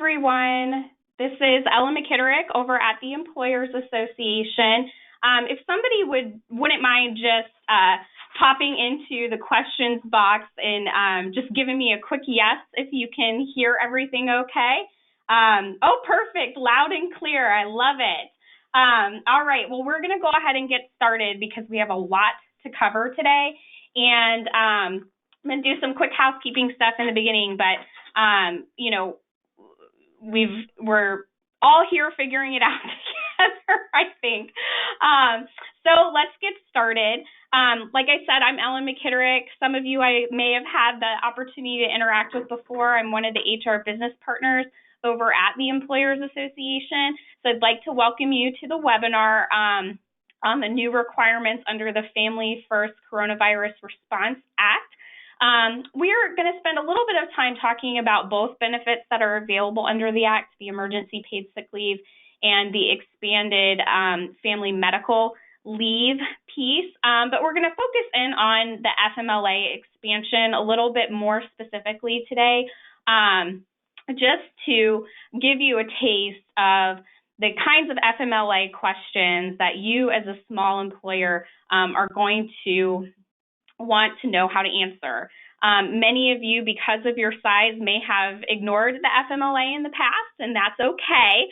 everyone. This is Ella McKitterick over at the Employers Association. If somebody wouldn't mind just popping into the questions box and just giving me a quick yes if you can hear everything okay. Oh, perfect. Loud and clear. I love it. All right. Well, we're going to go ahead and get started because we have a lot to cover today. And I'm going to do some quick housekeeping stuff in the beginning, but we're all here figuring it out together, I think. So let's get started. Like I said, I'm Ellen McKitterick. Some of you I may have had the opportunity to interact with before. I'm one of the HR business partners over at the Employers Association. So I'd like to welcome you to the webinar on the new requirements under the Family First Coronavirus Response Act. We are going to spend a little bit of time talking about both benefits that are available under the Act, the emergency paid sick leave and the expanded family medical leave piece. But we're going to focus in on the FMLA expansion a little bit more specifically today, just to give you a taste of the kinds of FMLA questions that you as a small employer are going to want to know how to answer. Many of you, because of your size, may have ignored the FMLA in the past, and that's okay.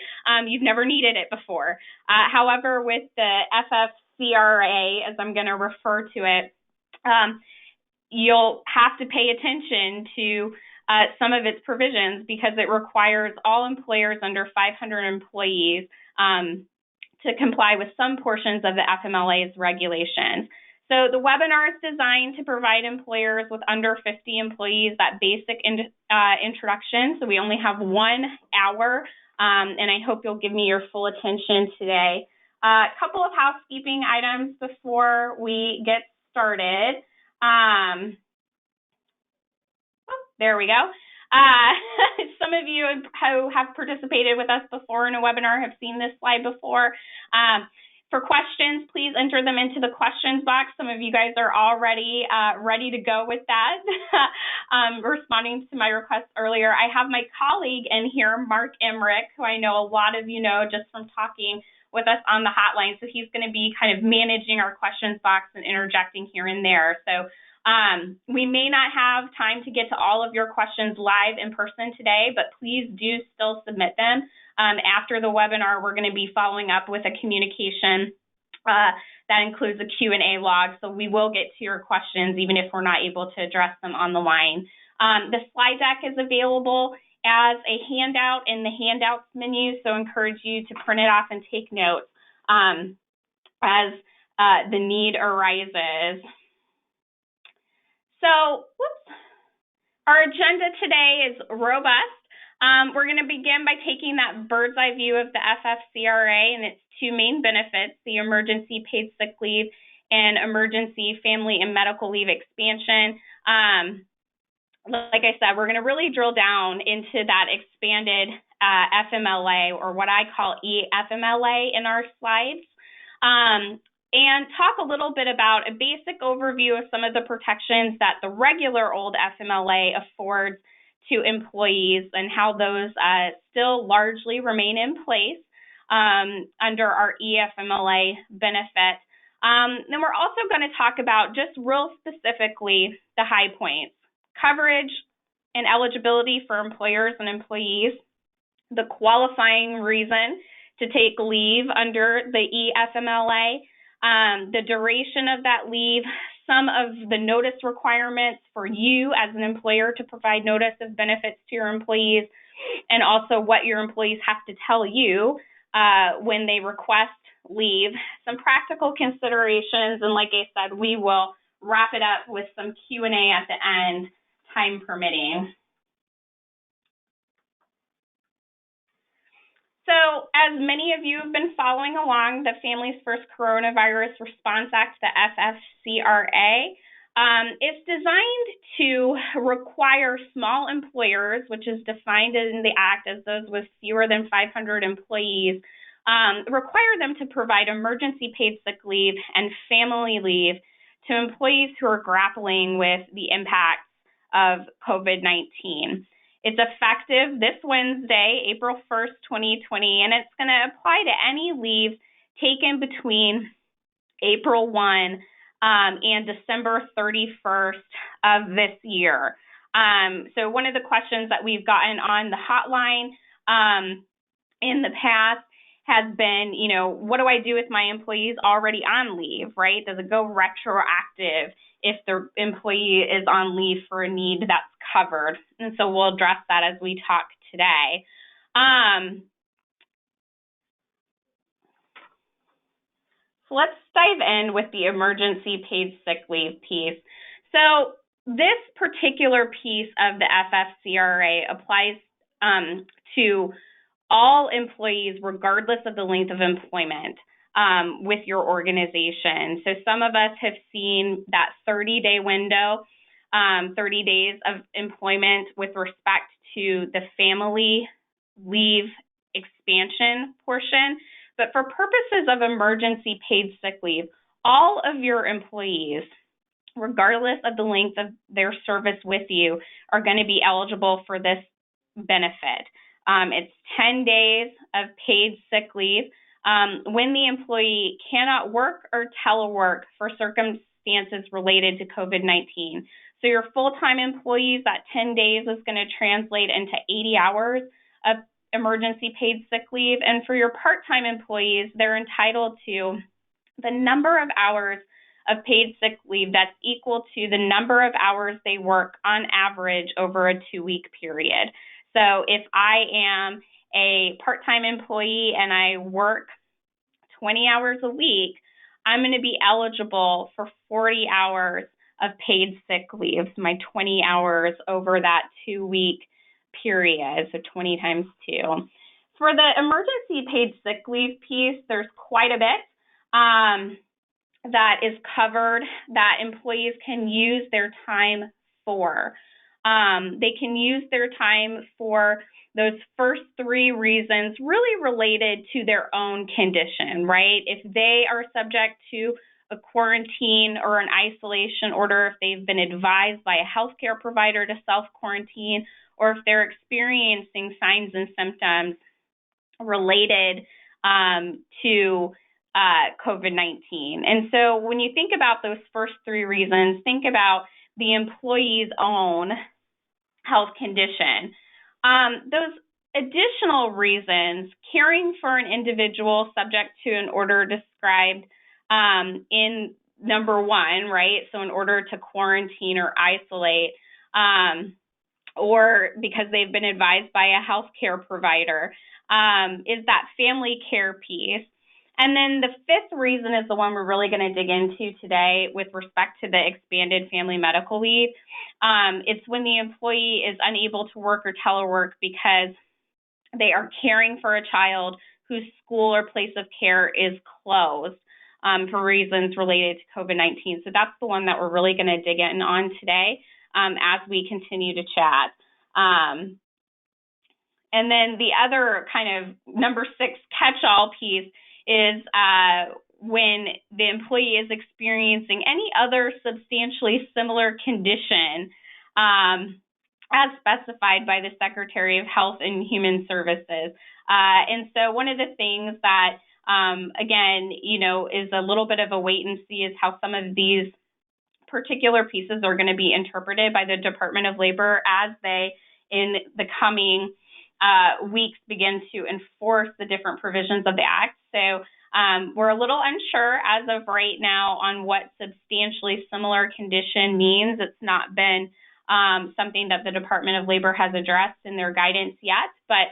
You've never needed it before. However, with the FFCRA, as I'm going to refer to it, you'll have to pay attention to some of its provisions because it requires all employers under 500 employees to comply with some portions of the FMLA's regulations. So the webinar is designed to provide employers with under 50 employees that basic introduction. So we only have 1 hour, and I hope you'll give me your full attention today. A couple of housekeeping items before we get started. There we go. Some of you who have participated with us before in a webinar have seen this slide before. For questions, please enter them into the questions box. Some of you guys are already ready to go with that, responding to my request earlier. I have my colleague in here, Mark Emmerich, who I know a lot of you know just from talking with us on the hotline. So he's going to be kind of managing our questions box and interjecting here and there. So we may not have time to get to all of your questions live in person today, but please do still submit them. After the webinar, we're going to be following up with a communication that includes a Q&A log, so we will get to your questions even if we're not able to address them on the line. The slide deck is available as a handout in the handouts menu, so I encourage you to print it off and take notes as the need arises. So, our agenda today is robust. We're going to begin by taking that bird's eye view of the FFCRA and its 2 main benefits, the emergency paid sick leave and emergency family and medical leave expansion. Like I said, we're going to really drill down into that expanded FMLA, or what I call FMLA in our slides. And talk a little bit about a basic overview of some of the protections that the regular old FMLA affords to employees and how those still largely remain in place under our FMLA benefit. Then we're also going to talk about just real specifically the high points, coverage and eligibility for employers and employees, the qualifying reason to take leave under the FMLA, the duration of that leave, some of the notice requirements for you as an employer to provide notice of benefits to your employees, and also what your employees have to tell you when they request leave, some practical considerations, and like I said, we will wrap it up with some Q&A at the end, time permitting. So, as many of you have been following along, the Families First Coronavirus Response Act, the FFCRA, is designed to require small employers, which is defined in the Act as those with fewer than 500 employees, require them to provide emergency paid sick leave and family leave to employees who are grappling with the impacts of COVID-19. It's effective this Wednesday, April 1st, 2020, and it's going to apply to any leave taken between April 1 and December 31st of this year. So one of the questions that we've gotten on the hotline in the past has been, what do I do with my employees already on leave, right? Does it go retroactive if the employee is on leave for a need that's covered? And so we'll address that as we talk today. So let's dive in with the emergency paid sick leave piece. So this particular piece of the FFCRA applies to all employees regardless of the length of employment with your organization. So some of us have seen that 30-day window, 30 days of employment with respect to the family leave expansion portion. But for purposes of emergency paid sick leave, all of your employees, regardless of the length of their service with you, are going to be eligible for this benefit. It's 10 days of paid sick leave when the employee cannot work or telework for circumstances related to COVID-19. So your full-time employees, that 10 days is going to translate into 80 hours of emergency paid sick leave. And for your part-time employees, they're entitled to the number of hours of paid sick leave that's equal to the number of hours they work on average over a 2-week period. So if I am a part-time employee and I work 20 hours a week, I'm going to be eligible for 40 hours of paid sick leave, my 20 hours over that 2-week period, so 20 times 2. For the emergency paid sick leave piece, there's quite a bit that is covered that employees can use their time for. They can use their time for those first 3 reasons really related to their own condition, right? If they are subject to a quarantine or an isolation order, if they've been advised by a healthcare provider to self-quarantine, or if they're experiencing signs and symptoms related to COVID-19. And so when you think about those first 3 reasons, think about the employee's own health condition. Those additional reasons, caring for an individual subject to an order described in number 1, right? So in order to quarantine or isolate, or because they've been advised by a healthcare provider, is that family care piece. And then the 5th reason is the one we're really going to dig into today with respect to the expanded family medical leave. It's when the employee is unable to work or telework because they are caring for a child whose school or place of care is closed for reasons related to COVID-19. So that's the one that we're really going to dig in on today as we continue to chat. And then the other kind of number 6 catch-all piece is when the employee is experiencing any other substantially similar condition as specified by the Secretary of Health and Human Services. And so one of the things that, again, is a little bit of a wait and see is how some of these particular pieces are going to be interpreted by the Department of Labor as they, in the coming weeks, begin to enforce the different provisions of the Act. So we're a little unsure as of right now on what substantially similar condition means. It's not been something that the Department of Labor has addressed in their guidance yet, but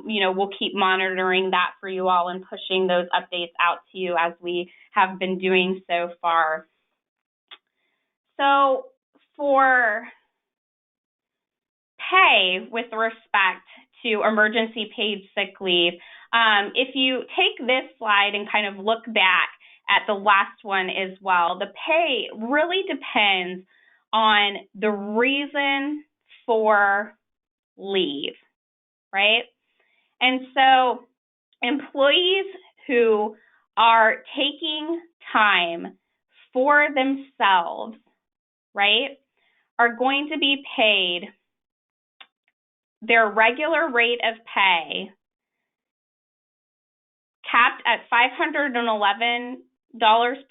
we'll keep monitoring that for you all and pushing those updates out to you as we have been doing so far. So for pay with respect to emergency paid sick leave, if you take this slide and kind of look back at the last one as well, the pay really depends on the reason for leave, right? And so employees who are taking time for themselves, right, are going to be paid their regular rate of pay capped at $511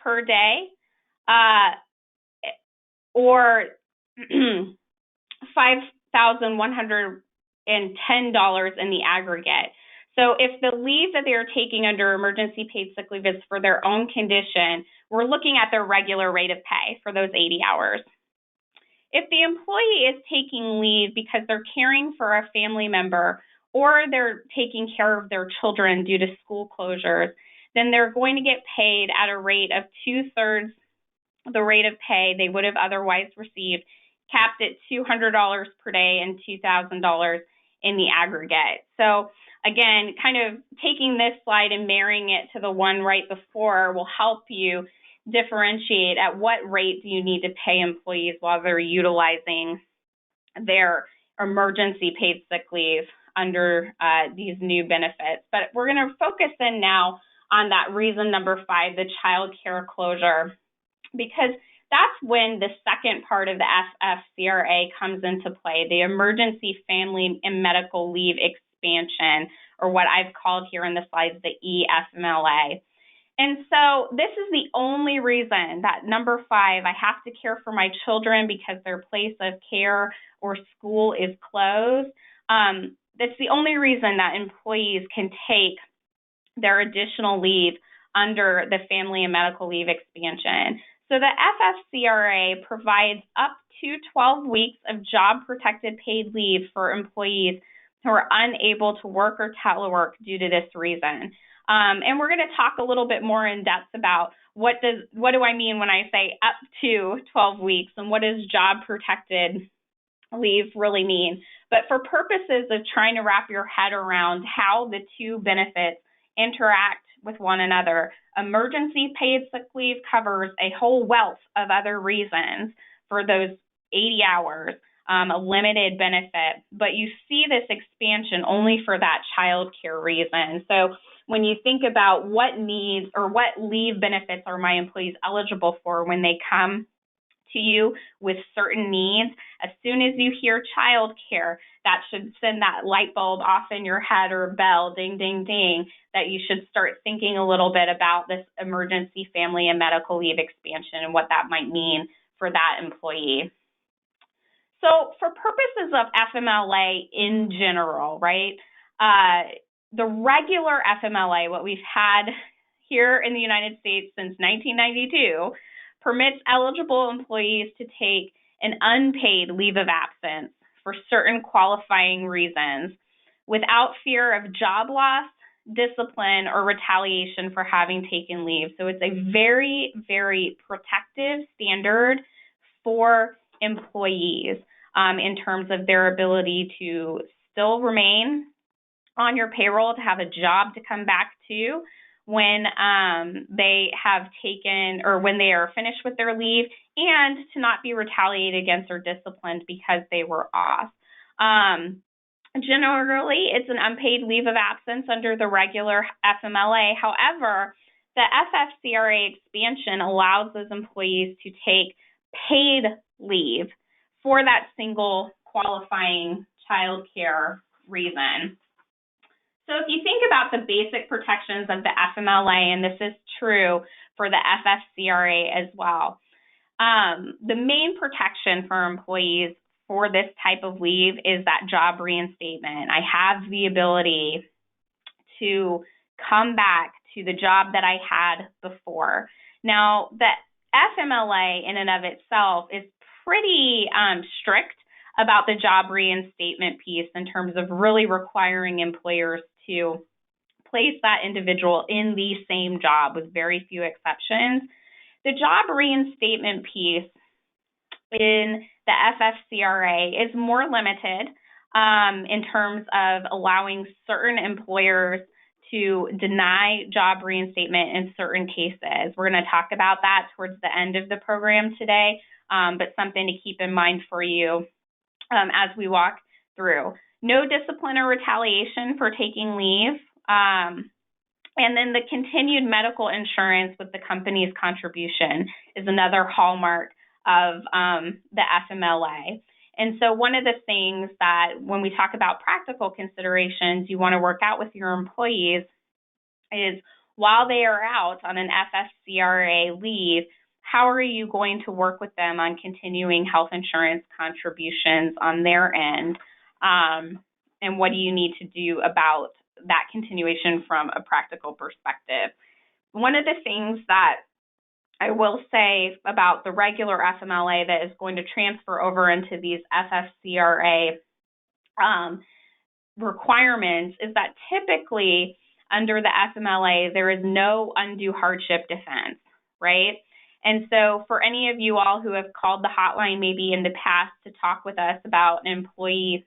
per day, or $5,110 in the aggregate. So if the leave that they are taking under emergency paid sick leave is for their own condition, we're looking at their regular rate of pay for those 80 hours. If the employee is taking leave because they're caring for a family member or they're taking care of their children due to school closures, then they're going to get paid at a rate of 2/3 the rate of pay they would have otherwise received, capped at $200 per day and $2,000 in the aggregate. So again, kind of taking this slide and marrying it to the one right before will help you differentiate at what rate do you need to pay employees while they're utilizing their emergency paid sick leave under these new benefits. But we're going to focus in now on that reason number 5, the childcare closure, because that's when the second part of the FFCRA comes into play, the Emergency Family and Medical Leave Expansion, or what I've called here in the slides the EFMLA. And so this is the only reason that number 5, I have to care for my children because their place of care or school is closed. That's the only reason that employees can take their additional leave under the Family and Medical Leave Expansion. So the FFCRA provides up to 12 weeks of job-protected paid leave for employees who are unable to work or telework due to this reason. And we're going to talk a little bit more in depth about what do I mean when I say up to 12 weeks and what does job-protected leave really mean. But for purposes of trying to wrap your head around how the two benefits interact with one another, emergency paid sick leave covers a whole wealth of other reasons for those 80 hours, a limited benefit, but you see this expansion only for that child care reason. So when you think about what needs or what leave benefits are my employees eligible for when they come to you with certain needs, as soon as you hear child care, that should send that light bulb off in your head or bell, ding, ding, ding, that you should start thinking a little bit about this emergency family and medical leave expansion and what that might mean for that employee. So for purposes of FMLA in general, right, the regular FMLA, what we've had here in the United States since 1992, permits eligible employees to take an unpaid leave of absence for certain qualifying reasons without fear of job loss, discipline, or retaliation for having taken leave. So it's a very, very protective standard for employees in terms of their ability to still remain on your payroll, to have a job to come back to when they have taken or when they are finished with their leave, and to not be retaliated against or disciplined because they were off. Generally, it's an unpaid leave of absence under the regular FMLA. However, the FFCRA expansion allows those employees to take paid leave for that single qualifying child care reason. So if you think about the basic protections of the FMLA, and this is true for the FFCRA as well, the main protection for employees for this type of leave is that job reinstatement. I have the ability to come back to the job that I had before. Now, the FMLA in and of itself is pretty strict about the job reinstatement piece in terms of really requiring employers to place that individual in the same job with very few exceptions. The job reinstatement piece in the FFCRA is more limited in terms of allowing certain employers to deny job reinstatement in certain cases. We're going to talk about that towards the end of the program today, but something to keep in mind for you as we walk through. No discipline or retaliation for taking leave, and then the continued medical insurance with the company's contribution is another hallmark of the FMLA. And so one of the things that when we talk about practical considerations you want to work out with your employees is while they are out on an FFCRA leave, how are you going to work with them on continuing health insurance contributions on their end? And what do you need to do about that continuation from a practical perspective? One of the things that I will say about the regular FMLA that is going to transfer over into these FFCRA requirements is that typically under the FMLA, there is no undue hardship defense, right? And so for any of you all who have called the hotline maybe in the past to talk with us about an employee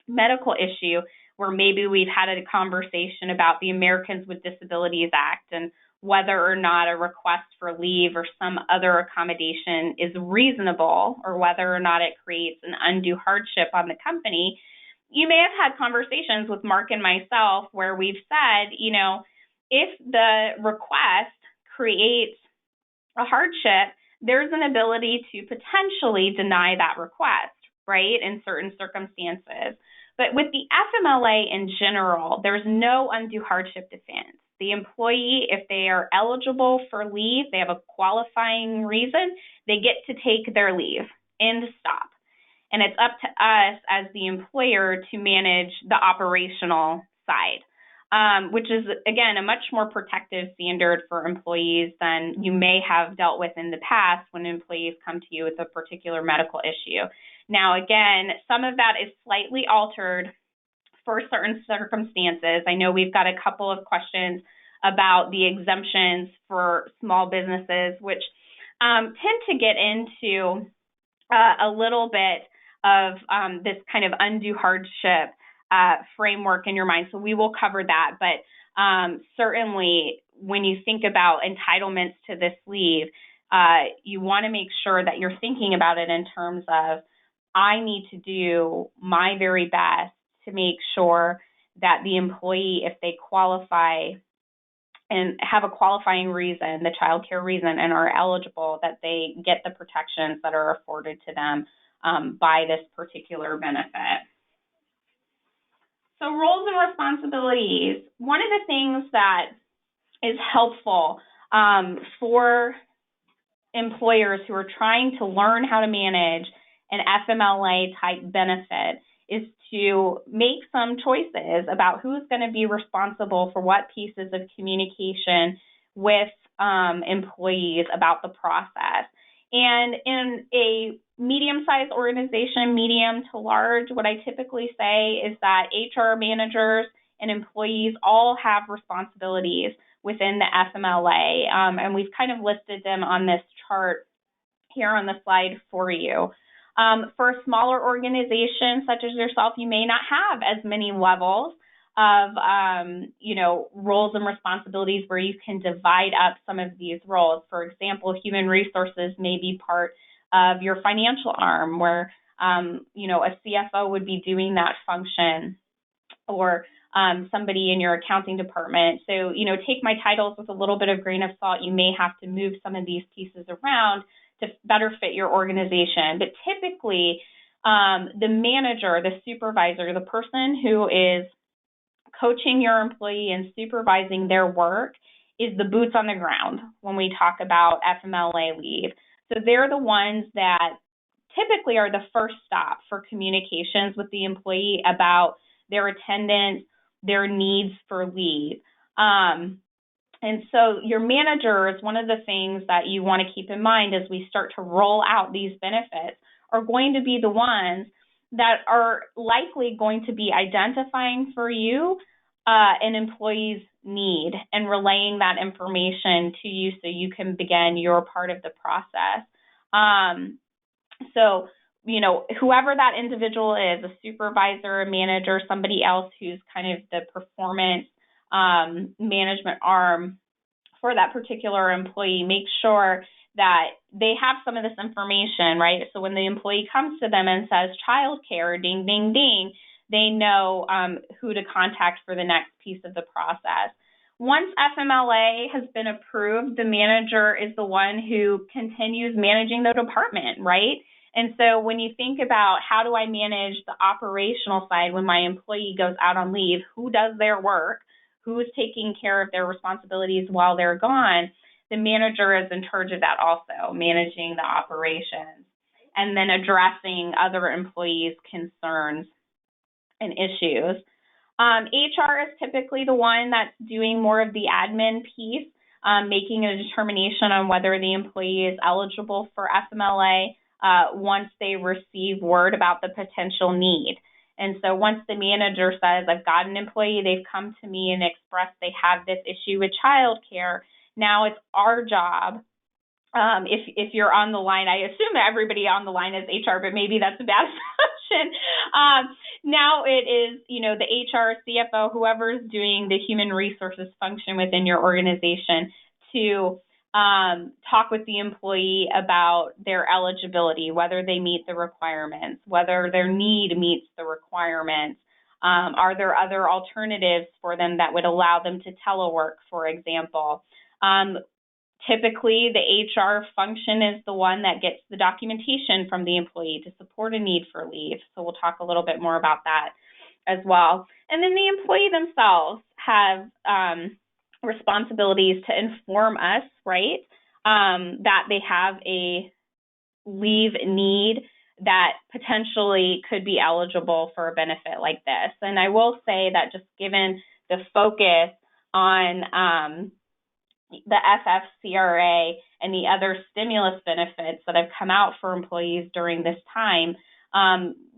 medical issue where maybe we've had a conversation about the Americans with Disabilities Act and whether or not a request for leave or some other accommodation is reasonable or whether or not it creates an undue hardship on the company, you may have had conversations with Mark and myself where we've said, you know, if the request creates a hardship, there's an ability to potentially deny that request, right, in certain circumstances. But with the FMLA in general, there's no undue hardship defense. The employee, if they are eligible for leave, they have a qualifying reason, they get to take their leave. End stop. And it's up to us as the employer to manage the operational side, which is, again, a much more protective standard for employees than you may have dealt with in the past when employees come to you with a particular medical issue. Now, again, some of that is slightly altered for certain circumstances. I know we've got a couple of questions about the exemptions for small businesses, which tend to get into a little bit of this kind of undue hardship framework in your mind. So we will cover that. But certainly when you think about entitlements to this leave, you want to make sure that you're thinking about it in terms of, I need to do my very best to make sure that the employee, if they qualify and have a qualifying reason, the child care reason, and are eligible, that they get the protections that are afforded to them by this particular benefit. So roles and responsibilities. One of the things that is helpful for employers who are trying to learn how to manage an FMLA type benefit is to make some choices about who's going to be responsible for what pieces of communication with employees about the process. And in a medium-sized organization, medium to large, what I typically say is that HR managers and employees all have responsibilities within the FMLA, and we've kind of listed them on this chart here on the slide for you. For a smaller organization such as yourself, you may not have as many levels of, roles and responsibilities where you can divide up some of these roles. For example, human resources may be part of your financial arm where, a CFO would be doing that function, or somebody in your accounting department. So, take my titles with a little bit of grain of salt. You may have to move some of these pieces around to better fit your organization. But typically, the manager, the supervisor, the person who is coaching your employee and supervising their work is the boots on the ground when we talk about FMLA leave. So they're the ones that typically are the first stop for communications with the employee about their attendance, their needs for leave. And so your managers, one of the things that you want to keep in mind as we start to roll out these benefits, are going to be the ones that are likely going to be identifying for you an employee's need and relaying that information to you so you can begin your part of the process. So, whoever that individual is, a supervisor, a manager, somebody else who's kind of the performance management arm for that particular employee, make sure that they have some of this information, right? So when the employee comes to them and says childcare, ding, ding, ding, they know who to contact for the next piece of the process. Once FMLA has been approved, the manager is the one who continues managing the department, right? And so when you think about how do I manage the operational side when my employee goes out on leave, who does their work, who's taking care of their responsibilities while they're gone, the manager is in charge of that also, managing the operations, and then addressing other employees' concerns and issues. HR is typically the one that's doing more of the admin piece, making a determination on whether the employee is eligible for FMLA once they receive word about the potential need. And so once the manager says, I've got an employee, they've come to me and expressed they have this issue with childcare, now it's our job. If you're on the line, I assume everybody on the line is HR, but maybe that's a bad assumption. Now it is, the HR, CFO, whoever's doing the human resources function within your organization to talk with the employee about their eligibility, whether they meet the requirements, whether their need meets the requirements. Are there other alternatives for them that would allow them to telework, for example? Typically, the HR function is the one that gets the documentation from the employee to support a need for leave. So we'll talk a little bit more about that as well. And then the employee themselves have responsibilities to inform us, right, that they have a leave need that potentially could be eligible for a benefit like this. And I will say that just given the focus on the FFCRA and the other stimulus benefits that have come out for employees during this time,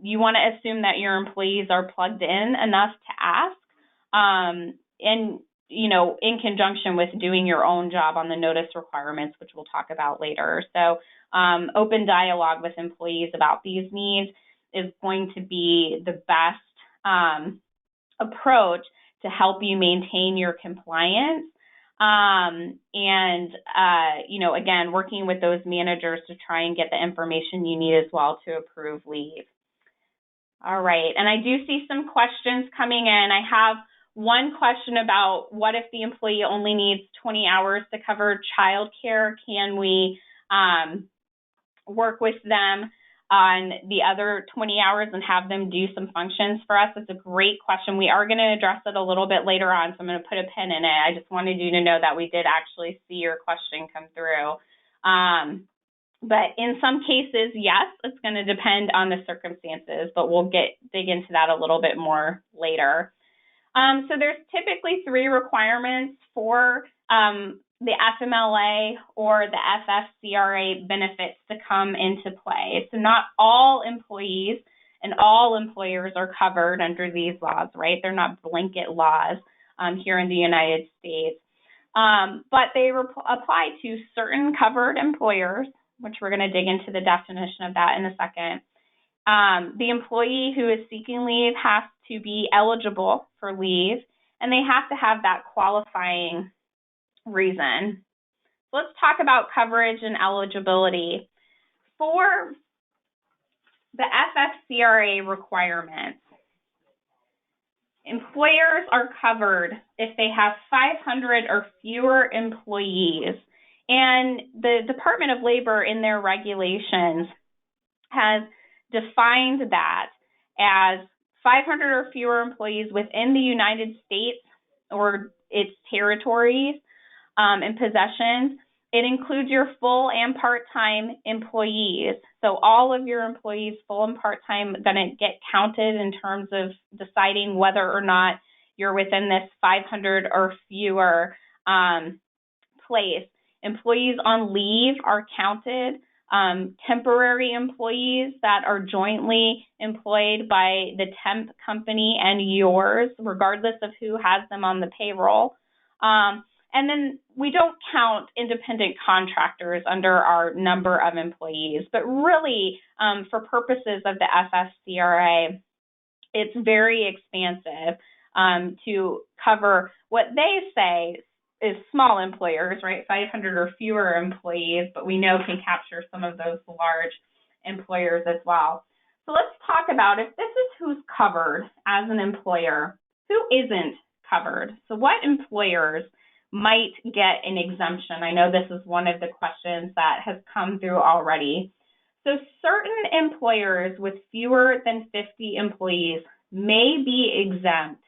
you want to assume that your employees are plugged in enough to ask, and in conjunction with doing your own job on the notice requirements, which we'll talk about later. So open dialogue with employees about these needs is going to be the best approach to help you maintain your compliance. Again, working with those managers to try and get the information you need as well to approve leave. All right, and I do see some questions coming in. I have one question about what if the employee only needs 20 hours to cover childcare? Can we work with them on the other 20 hours and have them do some functions for us? It's a great question. We are going to address it a little bit later on, so I'm going to put a pin in it. I just wanted you to know that we did actually see your question come through. But in some cases, yes, it's going to depend on the circumstances, but we'll dig into that a little bit more later. So there's typically 3 requirements for the FMLA or the FFCRA benefits to come into play. So not all employees and all employers are covered under these laws, right? They're not blanket laws here in the United States. But they apply to certain covered employers, which we're going to dig into the definition of that in a second. The employee who is seeking leave has to be eligible for leave, and they have to have that qualifying reason. Let's talk about coverage and eligibility. For the FFCRA requirements, employers are covered if they have 500 or fewer employees. And the Department of Labor in their regulations has defined that as 500 or fewer employees within the United States or its territories and possessions. It includes your full and part-time employees. So all of your employees, full and part-time, are going to get counted in terms of deciding whether or not you're within this 500 or fewer place. Employees on leave are counted. Temporary employees that are jointly employed by the temp company and yours, regardless of who has them on the payroll. And then we don't count independent contractors under our number of employees, but really for purposes of the FFCRA, it's very expansive to cover what they say is small employers, right? 500 or fewer employees, but we know can capture some of those large employers as well. So let's talk about if this is who's covered as an employer, who isn't covered. So what employers might get an exemption? I know this is one of the questions that has come through already. So certain employers with fewer than 50 employees may be exempt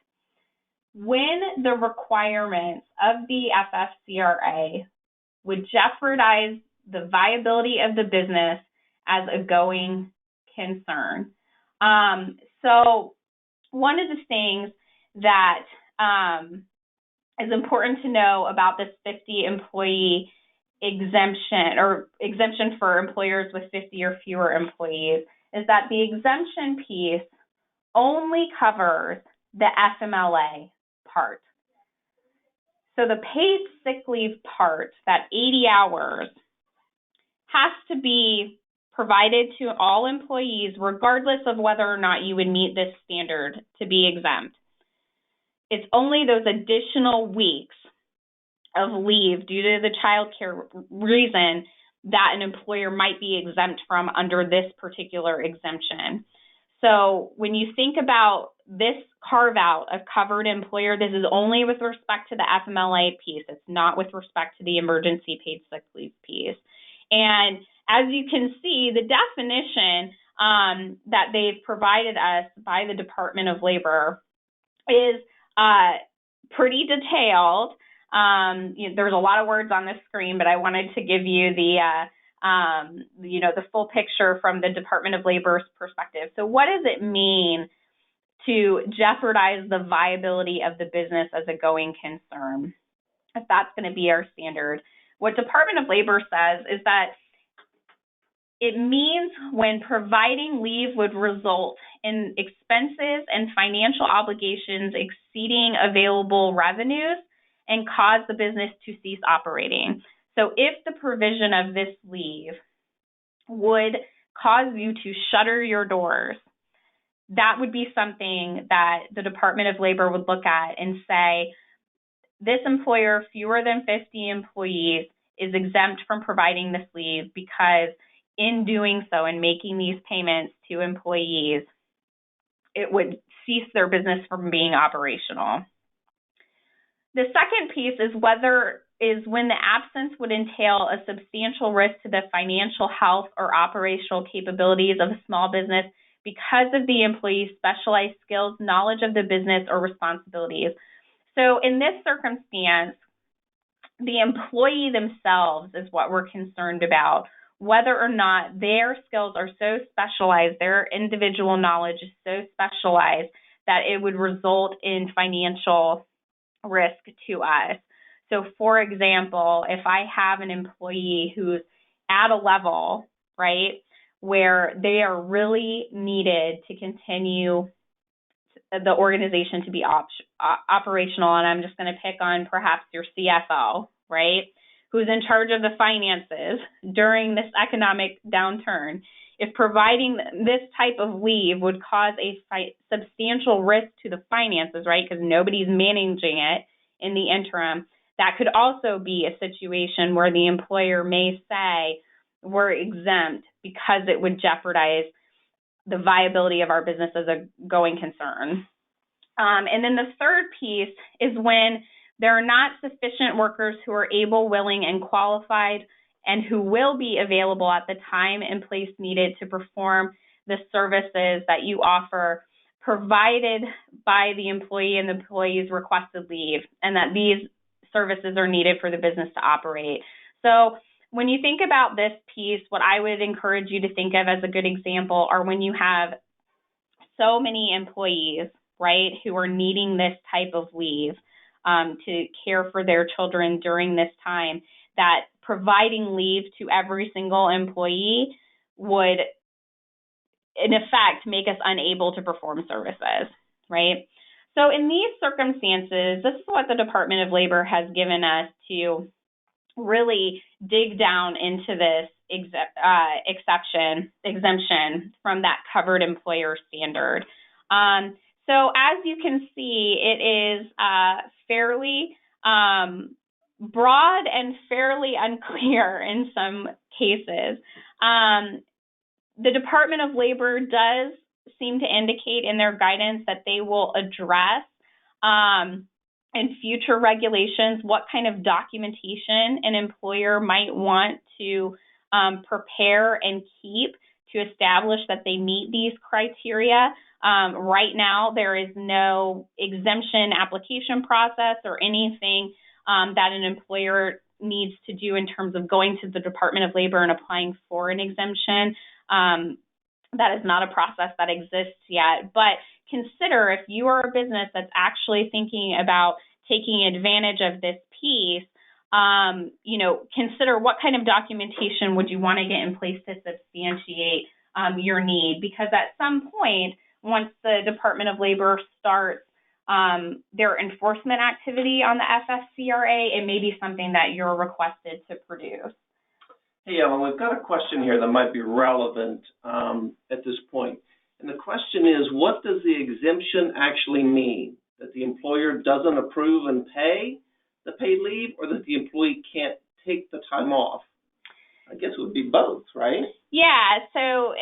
when the requirements of the FFCRA would jeopardize the viability of the business as a going concern. So one of the things that is important to know about this 50 employee exemption for employers with 50 or fewer employees is that the exemption piece only covers the FMLA part. So the paid sick leave part, that 80 hours, has to be provided to all employees regardless of whether or not you would meet this standard to be exempt. It's only those additional weeks of leave due to the childcare reason that an employer might be exempt from under this particular exemption. So when you think about this carve-out of covered employer, this is only with respect to the FMLA piece. It's not with respect to the emergency paid sick leave piece. And as you can see, the definition that they've provided us by the Department of Labor is pretty detailed. There's a lot of words on the screen, but I wanted to give you the full picture from the Department of Labor's perspective. So what does it mean to jeopardize the viability of the business as a going concern, if that's going to be our standard? What Department of Labor says is that it means when providing leave would result in expenses and financial obligations exceeding available revenues and cause the business to cease operating. So if the provision of this leave would cause you to shutter your doors, that would be something that the Department of Labor would look at and say, this employer, fewer than 50 employees, is exempt from providing this leave because in doing so and making these payments to employees, it would cease their business from being operational. The second piece is when the absence would entail a substantial risk to the financial health or operational capabilities of a small business because of the employee's specialized skills, knowledge of the business, or responsibilities. So in this circumstance, the employee themselves is what we're concerned about, whether or not their skills are so specialized, their individual knowledge is so specialized that it would result in financial risk to us. So for example, if I have an employee who's at a level, right, where they are really needed to continue the organization to be operational, and I'm just going to pick on perhaps your CFO, right, who's in charge of the finances during this economic downturn, if providing this type of leave would cause a substantial risk to the finances, right, because nobody's managing it in the interim, that could also be a situation where the employer may say, we're exempt because it would jeopardize the viability of our business as a going concern. And then the third piece is when there are not sufficient workers who are able, willing, and qualified and who will be available at the time and place needed to perform the services that you offer provided by the employee and the employee's requested leave, and that these services are needed for the business to operate. So when you think about this piece, what I would encourage you to think of as a good example are when you have so many employees, right, who are needing this type of leave to care for their children during this time, that providing leave to every single employee would, in effect, make us unable to perform services, right? So in these circumstances, this is what the Department of Labor has given us to really dig down into this exemption from that covered employer standard. So as you can see, it is fairly broad and fairly unclear in some cases. The Department of Labor does seem to indicate in their guidance that they will address in future regulations what kind of documentation an employer might want to prepare and keep to establish that they meet these criteria. Right now, there is no exemption application process or anything that an employer needs to do in terms of going to the Department of Labor and applying for an exemption. That is not a process that exists yet. But consider, if you are a business that's actually thinking about taking advantage of this piece, consider what kind of documentation would you want to get in place to substantiate your need, because at some point, once the Department of Labor starts their enforcement activity on the FFCRA, it may be something that you're requested to produce. Hey, Ellen, we've got a question here that might be relevant at this point. And the question is, what does the exemption actually mean? That the employer doesn't approve and pay the paid leave, or that the employee can't take the time off? I guess it would be both, right? Yeah, so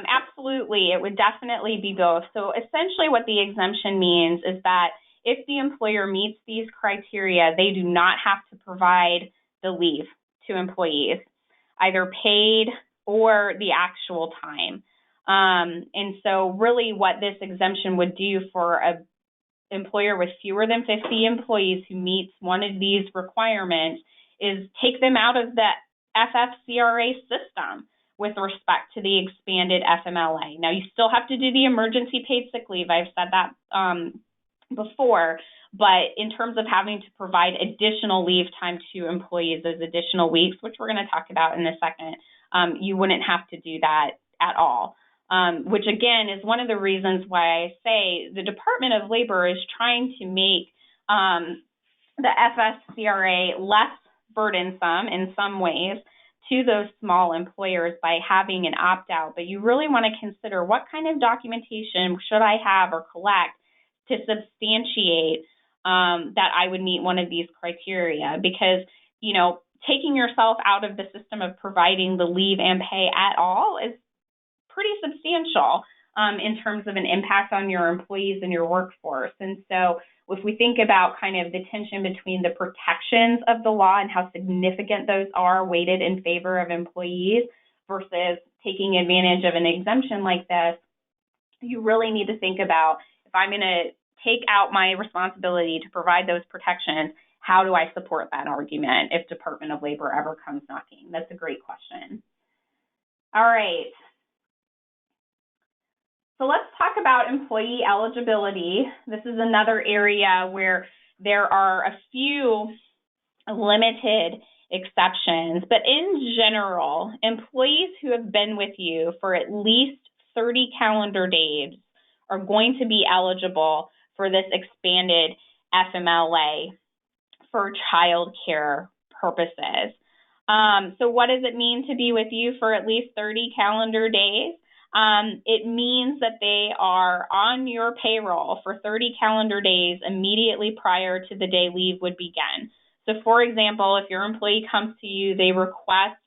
absolutely, it would definitely be both. So essentially what the exemption means is that if the employer meets these criteria, they do not have to provide the leave to employees, either paid or the actual time. And so really what this exemption would do for a employer with fewer than 50 employees who meets one of these requirements is take them out of the FFCRA system with respect to the expanded FMLA. Now, you still have to do the emergency paid sick leave. I've said that before, but in terms of having to provide additional leave time to employees, those additional weeks, which we're going to talk about in a second, you wouldn't have to do that at all. Which again is one of the reasons why I say the Department of Labor is trying to make the FFCRA less burdensome in some ways to those small employers by having an opt-out. But you really want to consider, what kind of documentation should I have or collect to substantiate that I would meet one of these criteria? Because, taking yourself out of the system of providing the leave and pay at all is pretty substantial in terms of an impact on your employees and your workforce. And so if we think about kind of the tension between the protections of the law and how significant those are weighted in favor of employees versus taking advantage of an exemption like this, you really need to think about, if I'm going to take out my responsibility to provide those protections, how do I support that argument if Department of Labor ever comes knocking? That's a great question. All right. So let's talk about employee eligibility. This is another area where there are a few limited exceptions, but in general, employees who have been with you for at least 30 calendar days are going to be eligible for this expanded FMLA for child care purposes. So what does it mean to be with you for at least 30 calendar days? It means that they are on your payroll for 30 calendar days immediately prior to the day leave would begin. So for example, if your employee comes to you, they request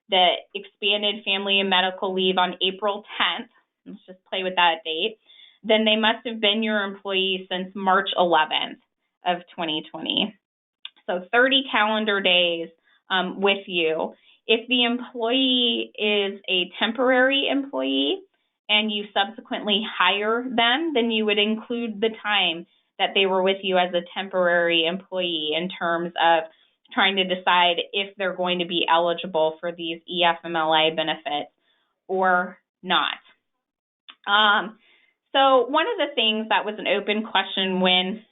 the expanded family and medical leave on April 10th, let's just play with that date, then they must have been your employee since March 11th of 2020. So 30 calendar days with you. If the employee is a temporary employee and you subsequently hire them, then you would include the time that they were with you as a temporary employee in terms of trying to decide if they're going to be eligible for these EFMLA benefits or not. So one of the things that was an open question when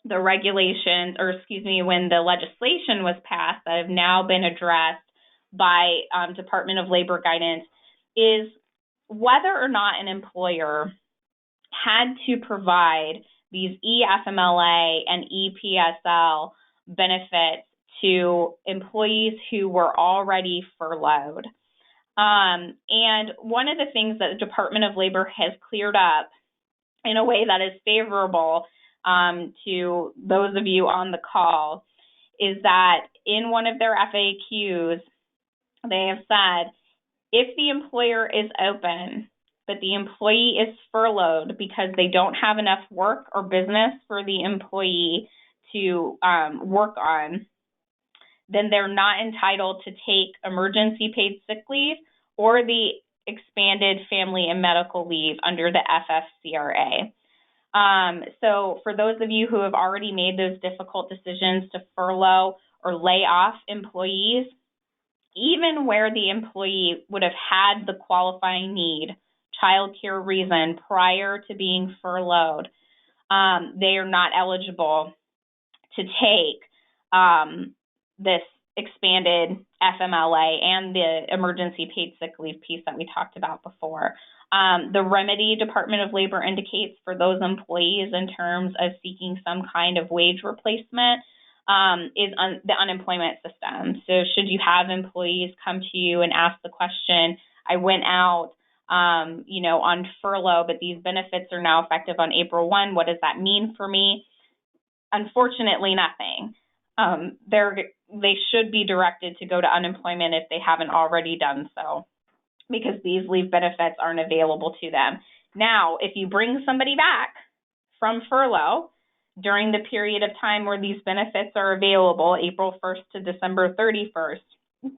the regulations, when the legislation was passed that have now been addressed by Department of Labor guidance, is whether or not an employer had to provide these EFMLA and EPSL benefits to employees who were already furloughed. And one of the things that the Department of Labor has cleared up in a way that is favorable to those of you on the call is that in one of their FAQs, they have said, if the employer is open, but the employee is furloughed because they don't have enough work or business for the employee to work on, then they're not entitled to take emergency paid sick leave or the expanded family and medical leave under the FFCRA. So for those of you who have already made those difficult decisions to furlough or lay off employees, even where the employee would have had the qualifying need, childcare reason, prior to being furloughed, they are not eligible to take this expanded FMLA and the emergency paid sick leave piece that we talked about before. The remedy Department of Labor indicates for those employees in terms of seeking some kind of wage replacement is the unemployment system. So should you have employees come to you and ask the question, I went out on furlough, but these benefits are now effective on April 1. What does that mean for me? Unfortunately, nothing. They should be directed to go to unemployment if they haven't already done so, because these leave benefits aren't available to them. Now, if you bring somebody back from furlough during the period of time where these benefits are available, April 1st to December 31st,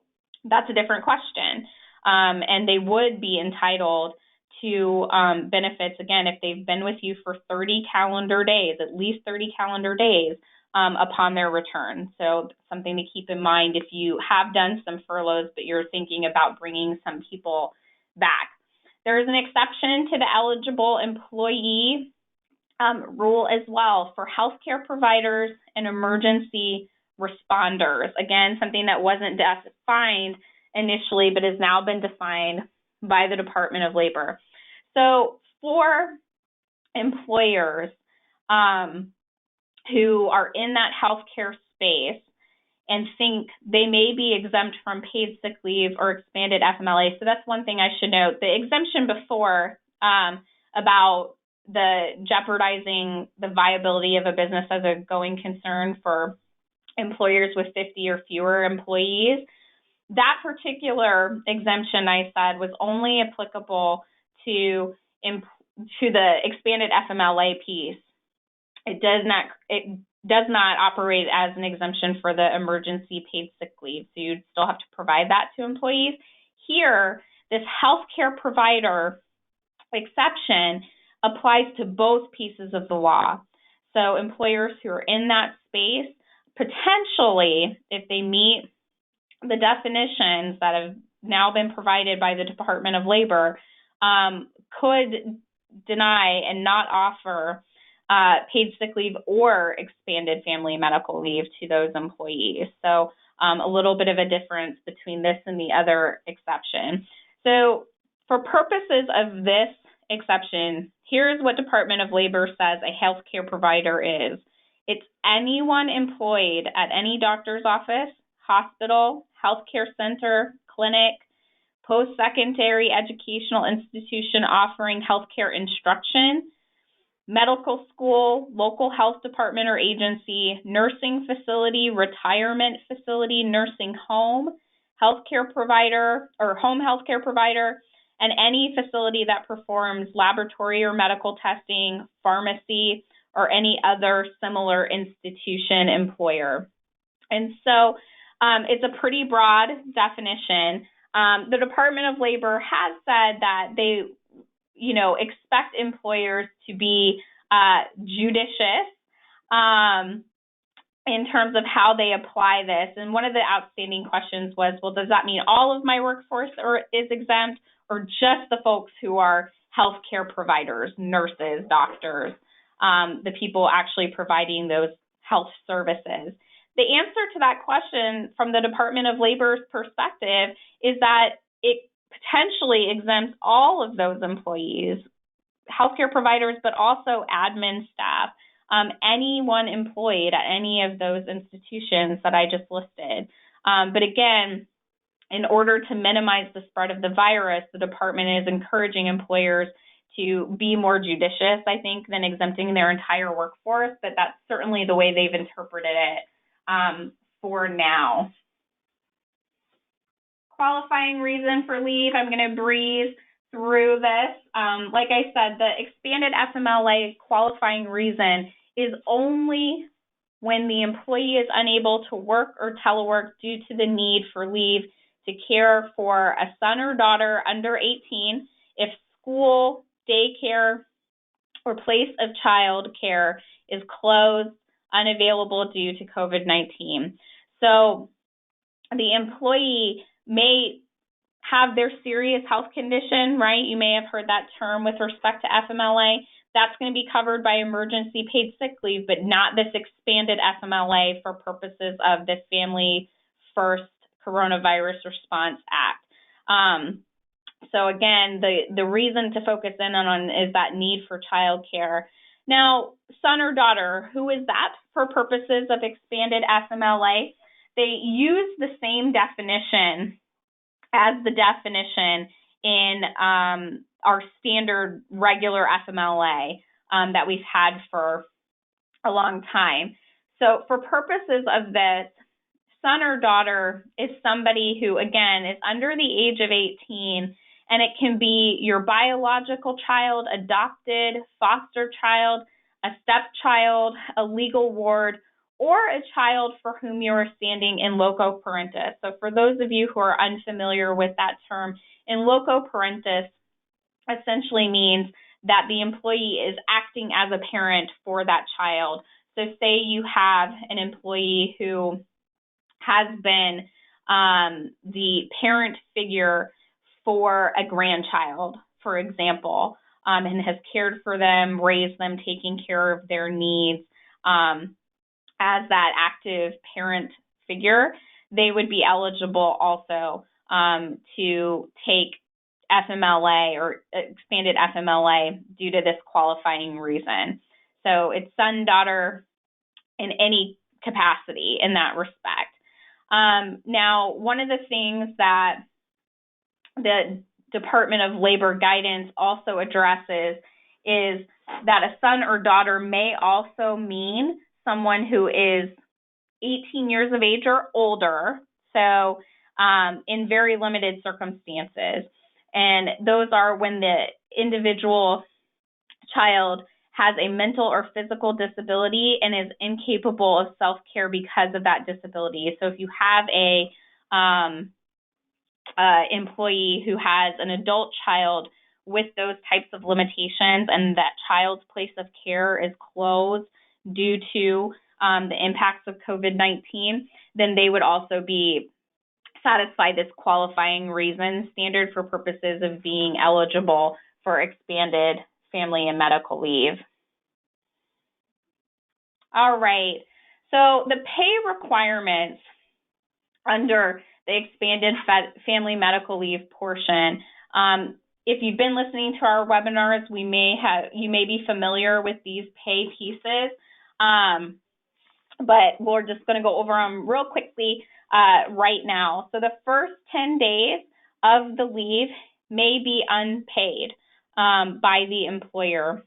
that's a different question. And they would be entitled to benefits, again, if they've been with you for 30 calendar days, at least 30 calendar days upon their return. So something to keep in mind if you have done some furloughs, but you're thinking about bringing some people back. There is an exception to the eligible employee rule as well for healthcare providers and emergency responders. Again, something that wasn't defined initially, but has now been defined by the Department of Labor. So for employers who are in that healthcare space and think they may be exempt from paid sick leave or expanded FMLA, so that's one thing I should note. The exemption before about the jeopardizing the viability of a business as a going concern for employers with 50 or fewer employees, that particular exemption, I said, was only applicable to the expanded FMLA piece. It does not operate as an exemption for the emergency paid sick leave, so you'd still have to provide that to employees. Here, this healthcare provider exception applies to both pieces of the law. So employers who are in that space, potentially, if they meet the definitions that have now been provided by the Department of Labor, could deny and not offer paid sick leave or expanded family medical leave to those employees. So a little bit of a difference between this and the other exception. So for purposes of this exception, here's what Department of Labor says a healthcare provider is. It's anyone employed at any doctor's office, hospital, healthcare center, clinic, post-secondary educational institution offering healthcare instruction, medical school, local health department or agency, nursing facility, retirement facility, nursing home, healthcare provider or home healthcare provider, and any facility that performs laboratory or medical testing, pharmacy, or any other similar institution employer. And so it's a pretty broad definition. The Department of Labor has said that they expect employers to be judicious in terms of how they apply this. And one of the outstanding questions was, well, does that mean all of my workforce is exempt, or just the folks who are healthcare providers, nurses, doctors, the people actually providing those health services? The answer to that question from the Department of Labor's perspective is that it potentially exempts all of those employees, healthcare providers, but also admin staff, anyone employed at any of those institutions that I just listed. But again, in order to minimize the spread of the virus, the department is encouraging employers to be more judicious, I think, than exempting their entire workforce, but that's certainly the way they've interpreted it for now. Qualifying reason for leave, I'm going to breeze through this. Like I said, the expanded FMLA qualifying reason is only when the employee is unable to work or telework due to the need for leave to care for a son or daughter under 18 if school, daycare, or place of child care is closed, unavailable due to COVID-19. So the employee may have their serious health condition, right? You may have heard that term with respect to FMLA. That's going to be covered by emergency paid sick leave, but not this expanded FMLA for purposes of the Family First Coronavirus Response Act. So again, the reason to focus in on is that need for child care. Now, son or daughter, who is that for purposes of expanded FMLA? They use the same definition as the definition in our standard regular FMLA that we've had for a long time. So for purposes of this, son or daughter is somebody who, again, is under the age of 18, and it can be your biological child, adopted, foster child, a stepchild, a legal ward, or a child for whom you are standing in loco parentis. So for those of you who are unfamiliar with that term, in loco parentis essentially means that the employee is acting as a parent for that child. So say you have an employee who has been the parent figure for a grandchild, for example, and has cared for them, raised them, taking care of their needs as that active parent figure, they would be eligible also to take FMLA or expanded FMLA due to this qualifying reason. So it's son, daughter in any capacity in that respect. Now, one of the things that the Department of Labor guidance also addresses is that a son or daughter may also mean someone who is 18 years of age or older, so in very limited circumstances. And those are when the individual child has a mental or physical disability and is incapable of self-care because of that disability. So if you have a employee who has an adult child with those types of limitations and that child's place of care is closed due to the impacts of COVID-19, then they would also be satisfy this qualifying reason standard for purposes of being eligible for expanded family and medical leave. All right, so the pay requirements under the expanded family medical leave portion, if you've been listening to our webinars, you may be familiar with these pay pieces, but we're just going to go over them real quickly right now. So the first 10 days of the leave may be unpaid by the employer.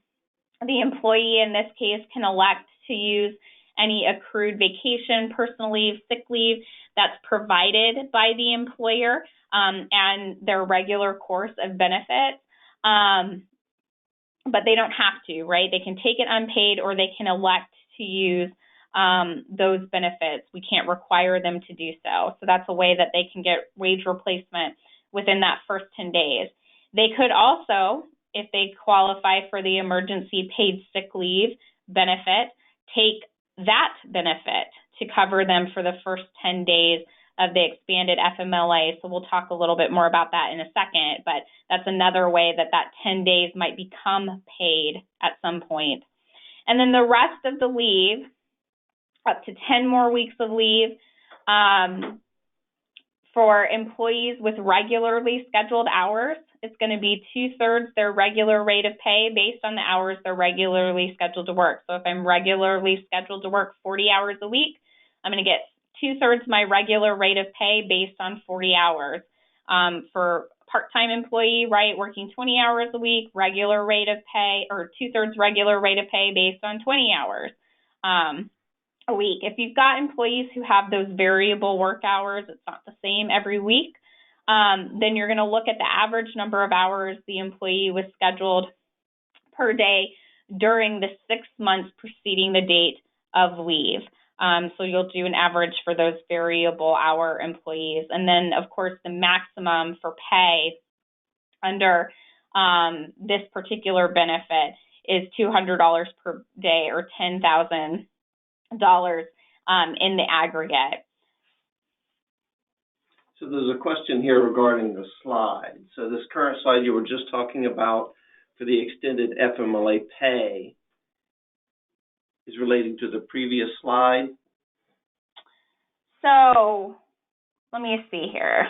The employee in this case can elect to use any accrued vacation, personal leave, sick leave that's provided by the employer and their regular course of benefits. But they don't have to, right? They can take it unpaid or they can elect to use those benefits. We can't require them to do so. So that's a way that they can get wage replacement within that first 10 days. They could also, if they qualify for the emergency paid sick leave benefit, take that benefit to cover them for the first 10 days of the expanded FMLA. So we'll talk a little bit more about that in a second, but that's another way that that 10 days might become paid at some point. And then the rest of the leave, up to 10 more weeks of leave, for employees with regularly scheduled hours, it's going to be 2/3 their regular rate of pay based on the hours they're regularly scheduled to work. So if I'm regularly scheduled to work 40 hours a week, I'm going to get 2/3 my regular rate of pay based on 40 hours. For part-time employee, right, working 20 hours a week, regular rate of pay, or 2/3 regular rate of pay based on 20 hours a week. If you've got employees who have those variable work hours, it's not the same every week, then you're going to look at the average number of hours the employee was scheduled per day during the 6 months preceding the date of leave. So you'll do an average for those variable hour employees. And then, of course, the maximum for pay under this particular benefit is $200 per day, or $10,000 in the aggregate. So there's a question here regarding the slide. So this current slide you were just talking about for the extended FMLA pay is relating to the previous slide? So let me see here.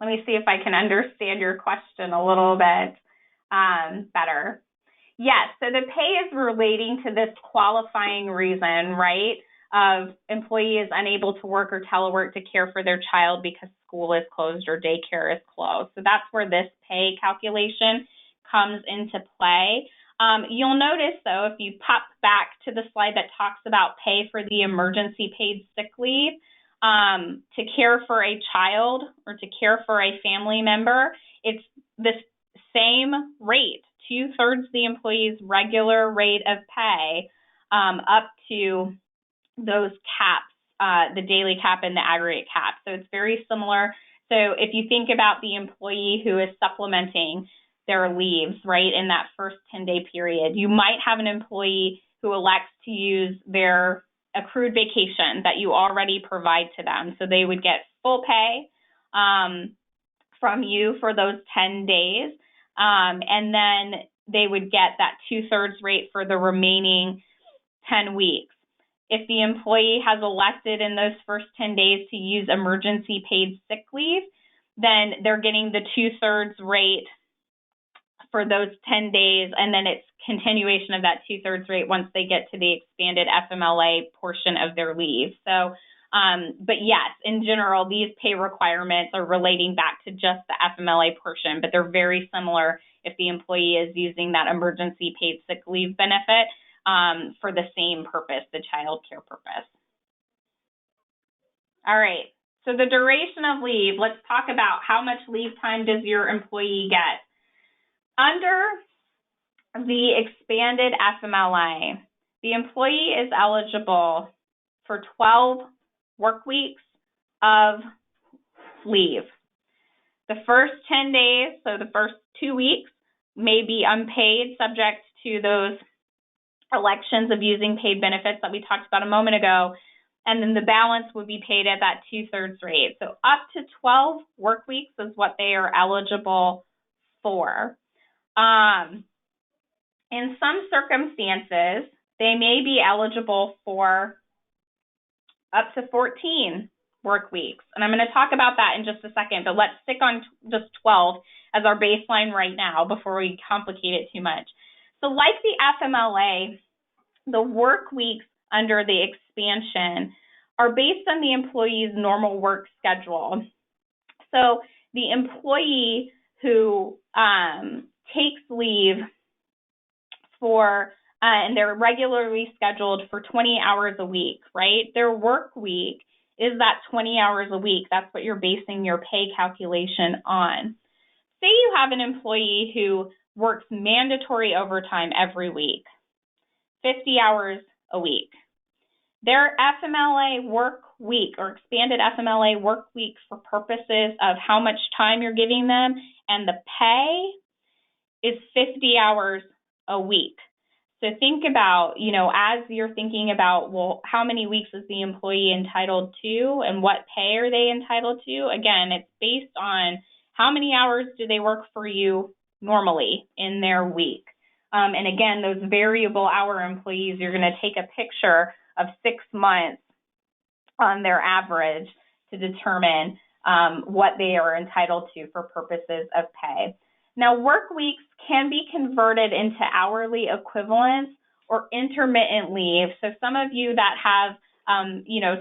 Let me see if I can understand your question a little bit better. Yes, so the pay is relating to this qualifying reason, right, of employee is unable to work or telework to care for their child because school is closed or daycare is closed. So that's where this pay calculation comes into play. You'll notice, though, if you pop back to the slide that talks about pay for the emergency paid sick leave, to care for a child or to care for a family member, it's this same rate, 2/3 the employee's regular rate of pay, up to those caps, the daily cap and the aggregate cap. So it's very similar. So if you think about the employee who is supplementing their leaves, right, in that first 10-day period, you might have an employee who elects to use their accrued vacation that you already provide to them. So they would get full pay from you for those 10 days, and then they would get that 2/3 rate for the remaining 10 weeks. If the employee has elected in those first 10 days to use emergency paid sick leave, then they're getting the 2/3 rate for those 10 days, and then it's continuation of that 2/3 rate once they get to the expanded FMLA portion of their leave. So, but yes, in general, these pay requirements are relating back to just the FMLA portion, but they're very similar if the employee is using that emergency paid sick leave benefit for the same purpose, the child care purpose. All right, so the duration of leave, let's talk about how much leave time does your employee get. Under the expanded FMLA, the employee is eligible for 12 work weeks of leave. The first 10 days, so the first 2 weeks, may be unpaid, subject to those elections of using paid benefits that we talked about a moment ago, and then the balance would be paid at that 2/3 rate. So up to 12 work weeks is what they are eligible for. In some circumstances, they may be eligible for up to 14 work weeks. And I'm going to talk about that in just a second, but let's stick on just 12 as our baseline right now before we complicate it too much. So like the FMLA, the work weeks under the expansion are based on the employee's normal work schedule. So the employee who takes leave for, and they're regularly scheduled for 20 hours a week, right? Their work week is that 20 hours a week. That's what you're basing your pay calculation on. Say you have an employee who works mandatory overtime every week, 50 hours a week. Their FMLA work week or expanded FMLA work week for purposes of how much time you're giving them and the pay is 50 hours a week. So think about, as you're thinking about, well, how many weeks is the employee entitled to and what pay are they entitled to? Again, it's based on how many hours do they work for you normally in their week. And again, those variable hour employees, you're going to take a picture of 6 months on their average to determine what they are entitled to for purposes of pay. Now, work weeks can be converted into hourly equivalents or intermittent leave. So some of you that have,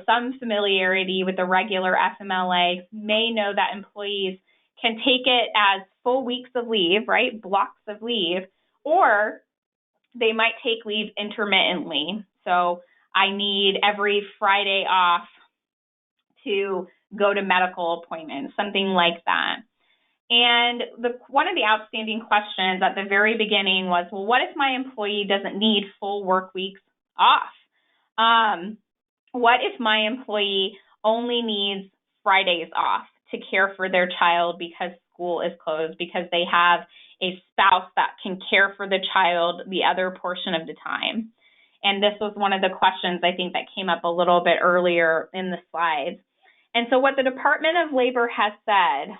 some familiarity with the regular FMLA may know that employees can take it as full weeks of leave, right, blocks of leave, or they might take leave intermittently. So I need every Friday off to go to medical appointments, something like that. And one of the outstanding questions at the very beginning was, well, what if my employee doesn't need full work weeks off? what if my employee only needs Fridays off to care for their child because school is closed, because they have a spouse that can care for the child the other portion of the time? And this was one of the questions I think that came up a little bit earlier in the slides. And so what the Department of Labor has said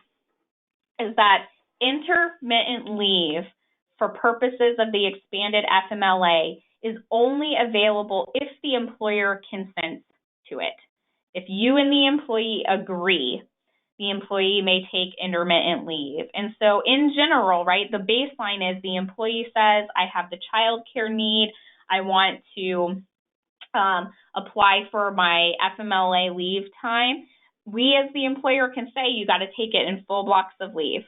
is that intermittent leave for purposes of the expanded FMLA is only available if the employer consents to it. If you and the employee agree, the employee may take intermittent leave. And so in general, right, the baseline is the employee says, I have the child care need, I want to apply for my FMLA leave time. We as the employer can say you got to take it in full blocks of leave,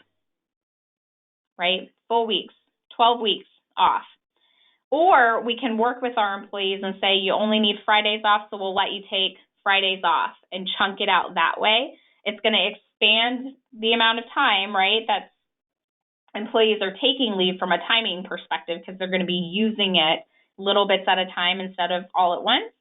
right? Full weeks, 12 weeks off. Or we can work with our employees and say you only need Fridays off, so we'll let you take Fridays off and chunk it out that way. It's going to expand the amount of time, right, that employees are taking leave from a timing perspective because they're going to be using it little bits at a time instead of all at once.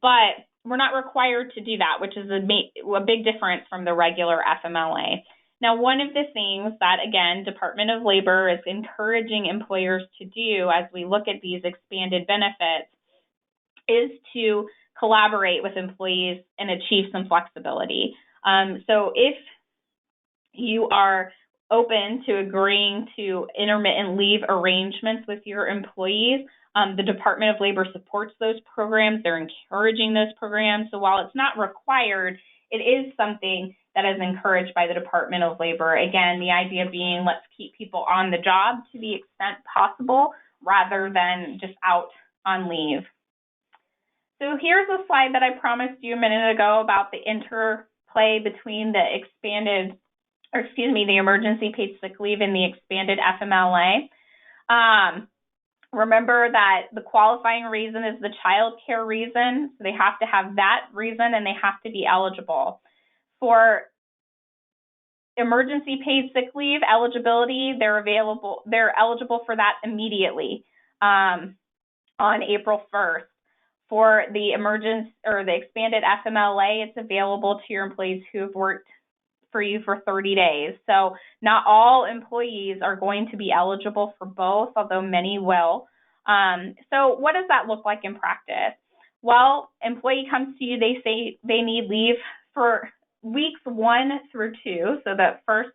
But we're not required to do that, which is a big difference from the regular FMLA. Now, one of the things that, again, Department of Labor is encouraging employers to do as we look at these expanded benefits is to collaborate with employees and achieve some flexibility. So if you are open to agreeing to intermittent leave arrangements with your employees, the Department of Labor supports those programs. They're encouraging those programs. So while it's not required, it is something that is encouraged by the Department of Labor. Again, the idea being let's keep people on the job to the extent possible rather than just out on leave. So here's a slide that I promised you a minute ago about the interplay between the the emergency paid sick leave and the expanded FMLA. Remember that the qualifying reason is the child care reason. So they have to have that reason and they have to be eligible. For emergency paid sick leave eligibility, they're eligible for that immediately on April 1st. For the the expanded FMLA, it's available to your employees who have worked for you for 30 days. So not all employees are going to be eligible for both, although many will. So what does that look like in practice? Well, employee comes to you, they say they need leave for weeks 1 through 2, so the first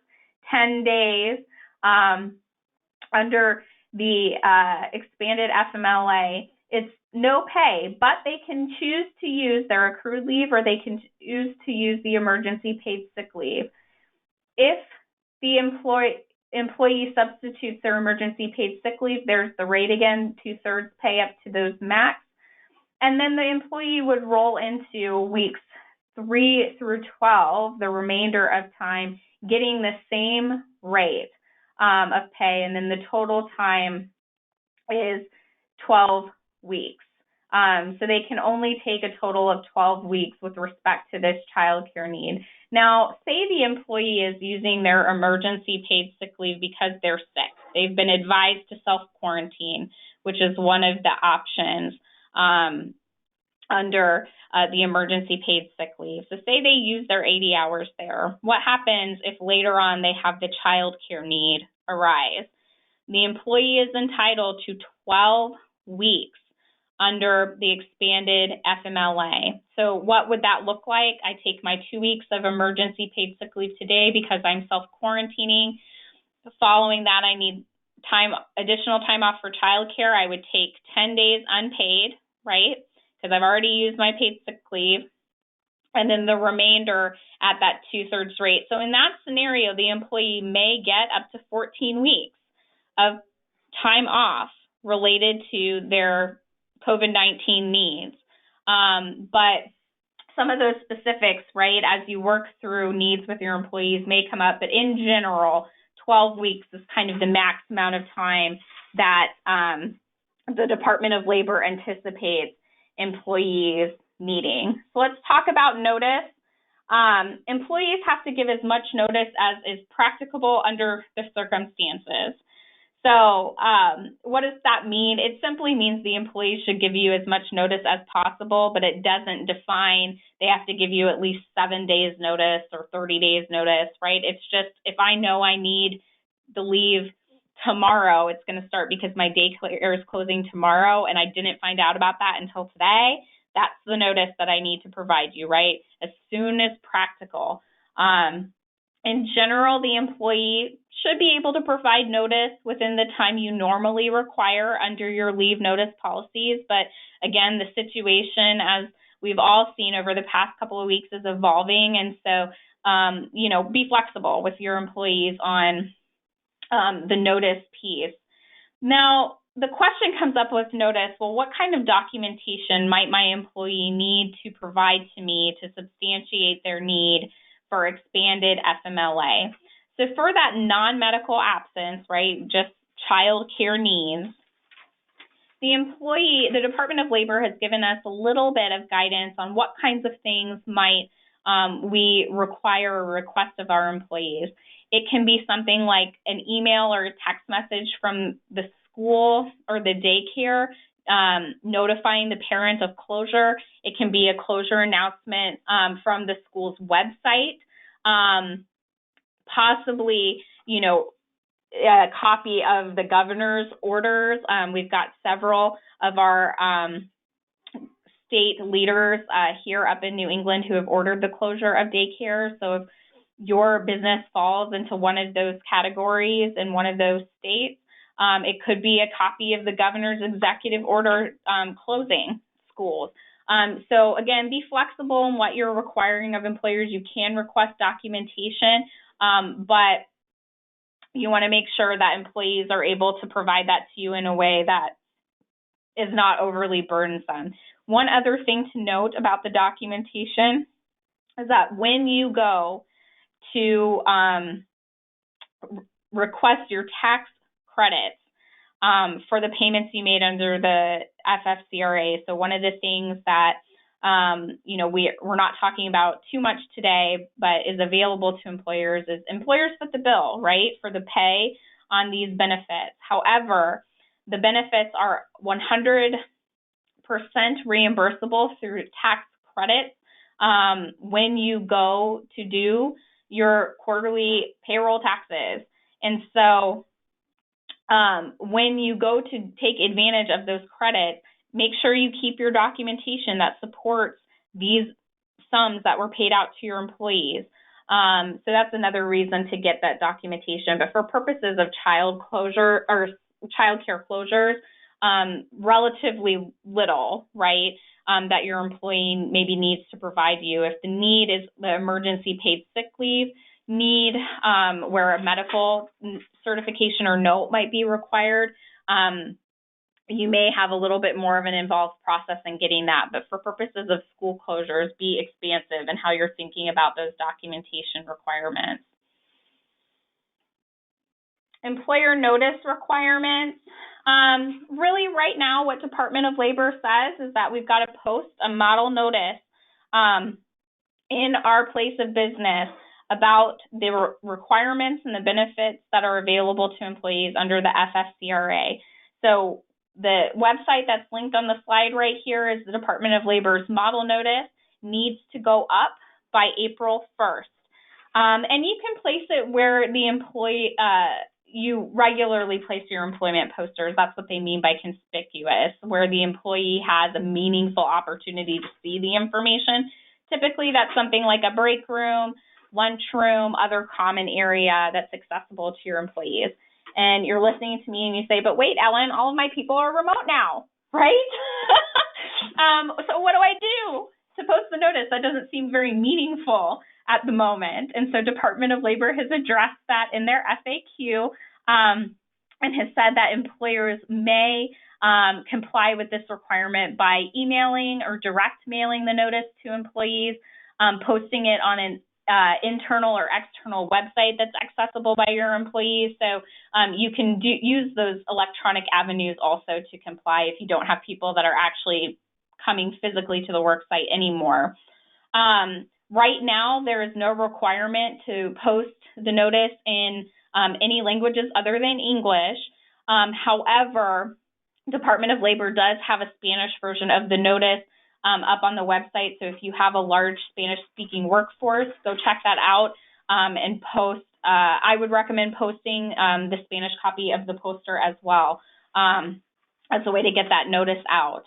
10 days under the expanded FMLA. It's no pay, but they can choose to use their accrued leave or they can choose to use the emergency paid sick leave. If the employee substitutes their emergency paid sick leave, there's the rate again, 2/3 pay up to those max. And then the employee would roll into weeks 3 through 12, the remainder of time, getting the same rate of pay. And then the total time is 12 weeks. So they can only take a total of 12 weeks with respect to this child care need. Now, say the employee is using their emergency paid sick leave because they're sick. They've been advised to self-quarantine, which is one of the options under the emergency paid sick leave. So say they use their 80 hours there. What happens if later on they have the child care need arise? The employee is entitled to 12 weeks under the expanded FMLA. So what would that look like? I take my 2 weeks of emergency paid sick leave today because I'm self-quarantining. Following that, I need additional time off for childcare. I would take 10 days unpaid, right? Because I've already used my paid sick leave. And then the remainder at that 2/3 rate. So in that scenario, the employee may get up to 14 weeks of time off related to their COVID-19 needs. But some of those specifics, right, as you work through needs with your employees may come up. But in general, 12 weeks is kind of the max amount of time that the Department of Labor anticipates employees needing. So let's talk about notice. Employees have to give as much notice as is practicable under the circumstances. So what does that mean? It simply means the employee should give you as much notice as possible, but it doesn't define they have to give you at least 7 days notice or 30 days notice, right? It's just if I know I need the leave tomorrow, it's going to start because my daycare is closing tomorrow and I didn't find out about that until today. That's the notice that I need to provide you, right? As soon as practical. In general, the employee should be able to provide notice within the time you normally require under your leave notice policies. But again, the situation, as we've all seen over the past couple of weeks, is evolving. And so, be flexible with your employees on the notice piece. Now, the question comes up with notice, well, what kind of documentation might my employee need to provide to me to substantiate their need for expanded FMLA? So for that non-medical absence, right, just child care needs, the Department of Labor has given us a little bit of guidance on what kinds of things might we require or request of our employees. It can be something like an email or a text message from the school or the daycare notifying the parent of closure. It can be a closure announcement from the school's website, possibly, a copy of the governor's orders. We've got several of our state leaders here up in New England who have ordered the closure of daycare. So if your business falls into one of those categories in one of those states, it could be a copy of the governor's executive order closing schools. So again, be flexible in what you're requiring of employers. You can request documentation, but you want to make sure that employees are able to provide that to you in a way that is not overly burdensome. One other thing to note about the documentation is that when you go to request your tax credits for the payments you made under the FFCRA. So one of the things that we're not talking about too much today, but is available to employers is employers foot the bill, right, for the pay on these benefits. However, the benefits are 100% reimbursable through tax credits when you go to do your quarterly payroll taxes. And so when you go to take advantage of those credits, make sure you keep your documentation that supports these sums that were paid out to your employees. So that's another reason to get that documentation. But for purposes of child care closures, relatively little, right, that your employee maybe needs to provide you. If the need is the emergency paid sick leave need, where a medical certification or note might be required, you may have a little bit more of an involved process in getting that. But for purposes of school closures, be expansive in how you're thinking about those documentation requirements. Employer notice requirements. Really right now what Department of Labor says is that we've got to post a model notice in our place of business about the requirements and the benefits that are available to employees under the FFCRA. So the website that's linked on the slide right here is the Department of Labor's model notice. Needs to go up by April 1st. And you can place it where the employee, you regularly place your employment posters. That's what they mean by conspicuous, where the employee has a meaningful opportunity to see the information. Typically, that's something like a break room, lunchroom, other common area that's accessible to your employees. And you're listening to me and you say, but wait, Ellen, all of my people are remote now, right? So what do I do to post the notice? That doesn't seem very meaningful at the moment. And so Department of Labor has addressed that in their FAQ and has said that employers may comply with this requirement by emailing or direct mailing the notice to employees, posting it on an internal or external website that's accessible by your employees. So you can use those electronic avenues also to comply if you don't have people that are actually coming physically to the work site anymore. Right now, there is no requirement to post the notice in any languages other than English. However, Department of Labor does have a Spanish version of the notice up on the website. So if you have a large Spanish-speaking workforce, go check that out and post. I would recommend posting the Spanish copy of the poster as well as a way to get that notice out.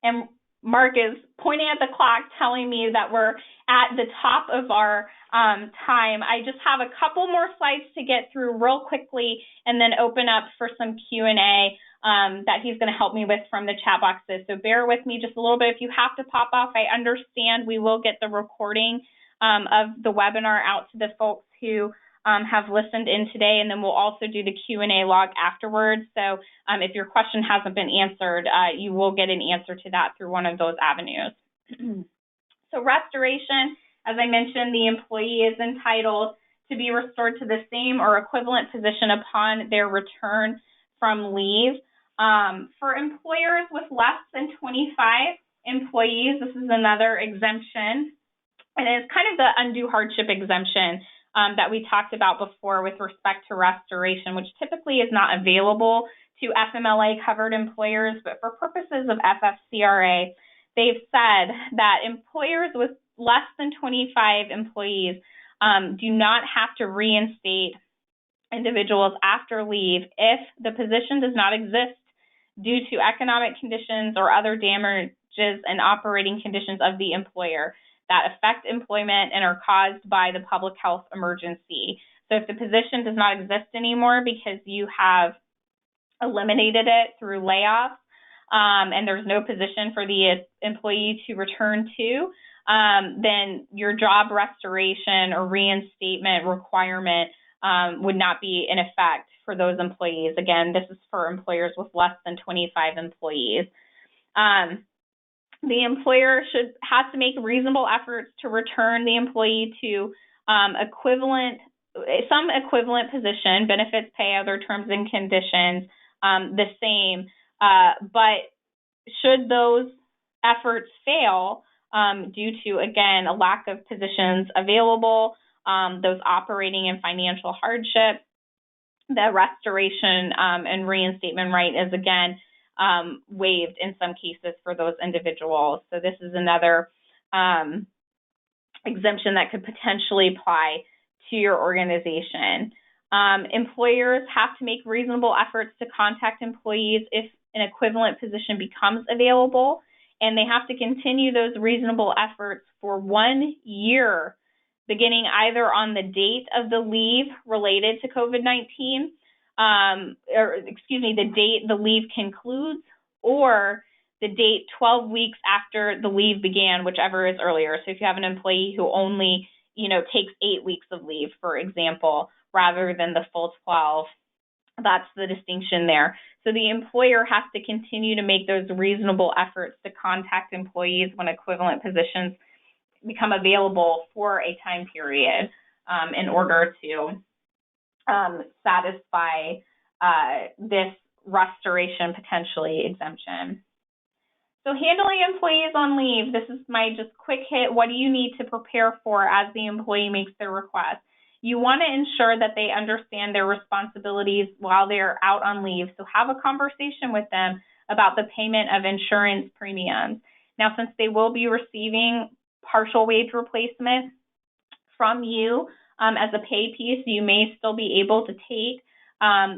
And Mark is pointing at the clock telling me that we're at the top of our time. I just have a couple more slides to get through real quickly and then open up for some Q&A that he's going to help me with from the chat boxes. So bear with me just a little bit. If you have to pop off, I understand. We will get the recording of the webinar out to the folks who have listened in today, and then we'll also do the Q&A log afterwards. So if your question hasn't been answered, you will get an answer to that through one of those avenues. So restoration, as I mentioned, the employee is entitled to be restored to the same or equivalent position upon their return from leave. For employers with less than 25 employees, this is another exemption, and it's kind of the undue hardship exemption that we talked about before with respect to restoration, which typically is not available to FMLA covered employers, but for purposes of FFCRA, they've said that employers with less than 25 employees do not have to reinstate individuals after leave if the position does not exist due to economic conditions or other damages and operating conditions of the employer that affect employment and are caused by the public health emergency. So if the position does not exist anymore because you have eliminated it through layoffs and there's no position for the employee to return to, then your job restoration or reinstatement requirement would not be in effect for those employees. Again, this is for employers with less than 25 employees. The employer has to make reasonable efforts to return the employee to some equivalent position, benefits, pay, other terms and conditions, the same. But should those efforts fail due to, again, a lack of positions available, those operating and financial hardship, the restoration and reinstatement right is, again, waived in some cases for those individuals. So this is another exemption that could potentially apply to your organization. Employers have to make reasonable efforts to contact employees if an equivalent position becomes available, and they have to continue those reasonable efforts for 1 year, beginning either on the date of the leave related to COVID-19, the date the leave concludes, or the date 12 weeks after the leave began, whichever is earlier. So if you have an employee who only, takes 8 weeks of leave, for example, rather than the full 12, that's the distinction there. So the employer has to continue to make those reasonable efforts to contact employees when equivalent positions become available for a time period in order to satisfy this restoration potentially exemption. So handling employees on leave, this is my just quick hit. What do you need to prepare for as the employee makes their request? You want to ensure that they understand their responsibilities while they're out on leave. So have a conversation with them about the payment of insurance premiums. Now, since they will be receiving partial wage replacement from you as a pay piece, you may still be able to take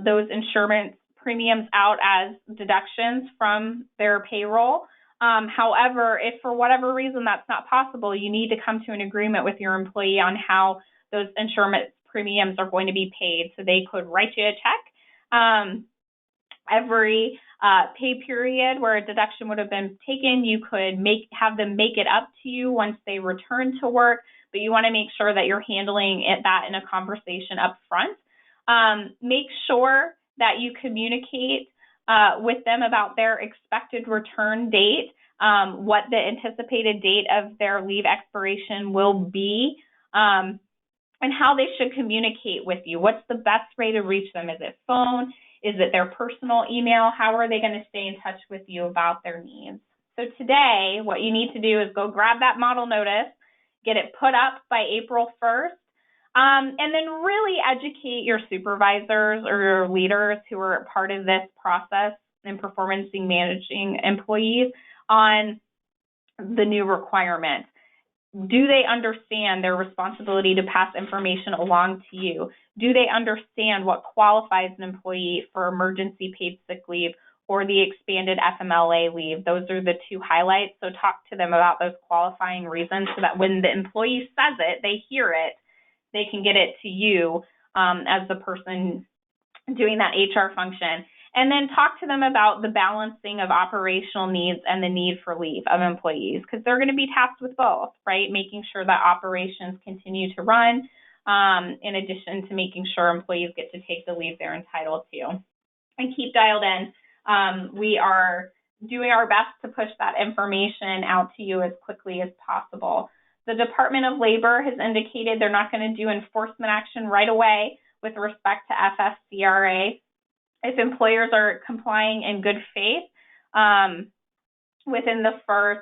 those insurance premiums out as deductions from their payroll. However, if for whatever reason that's not possible, you need to come to an agreement with your employee on how those insurance premiums are going to be paid. So they could write you a check every pay period where a deduction would have been taken. You could have them make it up to you once they return to work, but you want to make sure that you're handling that in a conversation up front. Make sure that you communicate with them about their expected return date, what the anticipated date of their leave expiration will be, and how they should communicate with you. What's the best way to reach them? Is it phone? Is it their personal email? How are they going to stay in touch with you about their needs? So today, what you need to do is go grab that model notice, get it put up by April 1st. And then really educate your supervisors or your leaders who are part of this process in performance managing employees on the new requirements. Do they understand their responsibility to pass information along to you? Do they understand what qualifies an employee for emergency paid sick leave or the expanded FMLA leave? Those are the two highlights. So talk to them about those qualifying reasons so that when the employee says it, they hear it, they can get it to you as the person doing that HR function. And then talk to them about the balancing of operational needs and the need for leave of employees, because they're going to be tasked with both, right? Making sure that operations continue to run, in addition to making sure employees get to take the leave they're entitled to. And keep dialed in. We are doing our best to push that information out to you as quickly as possible. The Department of Labor has indicated they're not going to do enforcement action right away with respect to FFCRA. If employers are complying in good faith within the first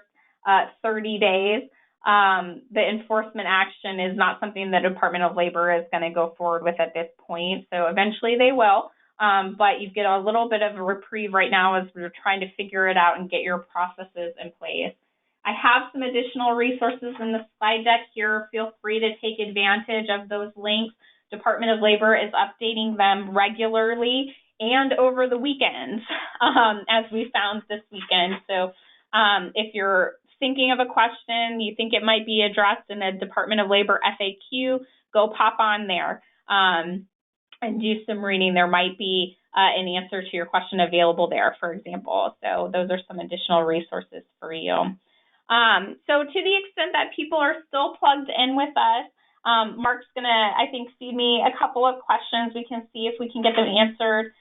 30 days, the enforcement action is not something the Department of Labor is going to go forward with at this point. So eventually they will, but you get a little bit of a reprieve right now as we're trying to figure it out and get your processes in place. I have some additional resources in the slide deck here. Feel free to take advantage of those links. Department of Labor is updating them regularly and over the weekends, as we found this weekend. So if you're thinking of a question, you think it might be addressed in a Department of Labor FAQ, go pop on there and do some reading. There might be an answer to your question available there, for example. So those are some additional resources for you. So to the extent that people are still plugged in with us, Mark's going to, I think, feed me a couple of questions. We can see if we can get them answered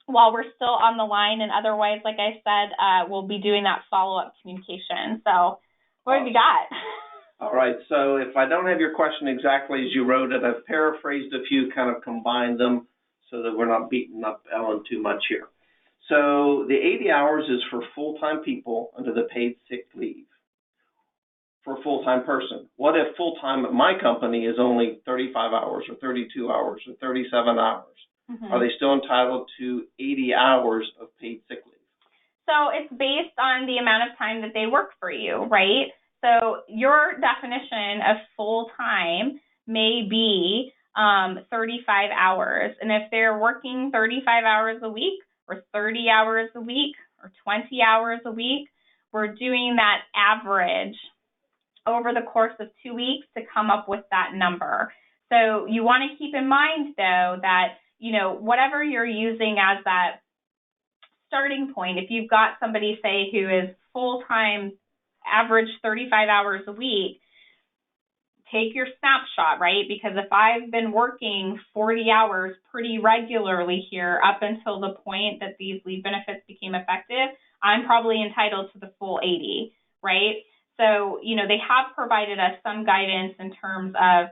while we're still on the line. And otherwise, like I said, we'll be doing that follow-up communication. So what have you got? All right. So if I don't have your question exactly as you wrote it, I've paraphrased a few, kind of combined them so that we're not beating up Ellen too much here. So the 80 hours is for full-time people under the paid sick leave for a full-time person. What if full-time at my company is only 35 hours or 32 hours or 37 hours? Mm-hmm. Are they still entitled to 80 hours of paid sick leave? So it's based on the amount of time that they work for you, right? So your definition of full-time may be 35 hours. And if they're working 35 hours a week or 30 hours a week or 20 hours a week, we're doing that average over the course of 2 weeks to come up with that number. So you want to keep in mind, though, that, you know, whatever you're using as that starting point, if you've got somebody, say, who is full-time, average 35 hours a week, take your snapshot, right? Because if I've been working 40 hours pretty regularly here up until the point that these leave benefits became effective, I'm probably entitled to the full 80, right? So, you know, they have provided us some guidance in terms of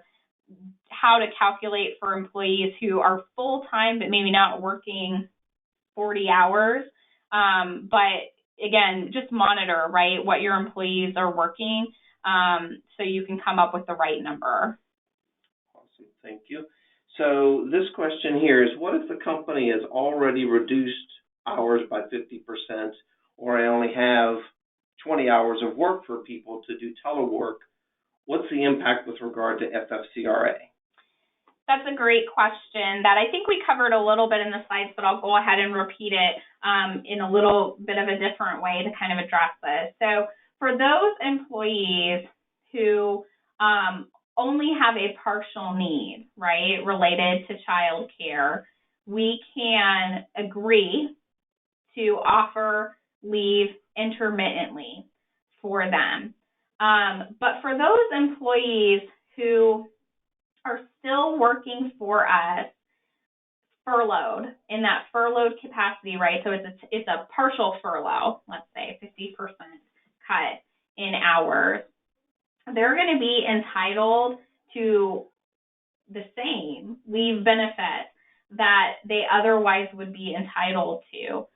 how to calculate for employees who are full-time but maybe not working 40 hours. But again, just monitor, right, what your employees are working so you can come up with the right number. Awesome. Thank you. So this question here is, what if the company has already reduced hours by 50%, or I only have 20 hours of work for people to do telework? What's the impact with regard to FFCRA? That's a great question that I think we covered a little bit in the slides, but I'll go ahead and repeat it in a little bit of a different way to kind of address this. So for those employees who only have a partial need, right, related to child care, we can agree to offer leave intermittently for them. But for those employees who are still working for us furloughed in that furloughed capacity, right? So it's a partial furlough, let's say 50% cut in hours. They're going to be entitled to the same leave benefit that they otherwise would be entitled to.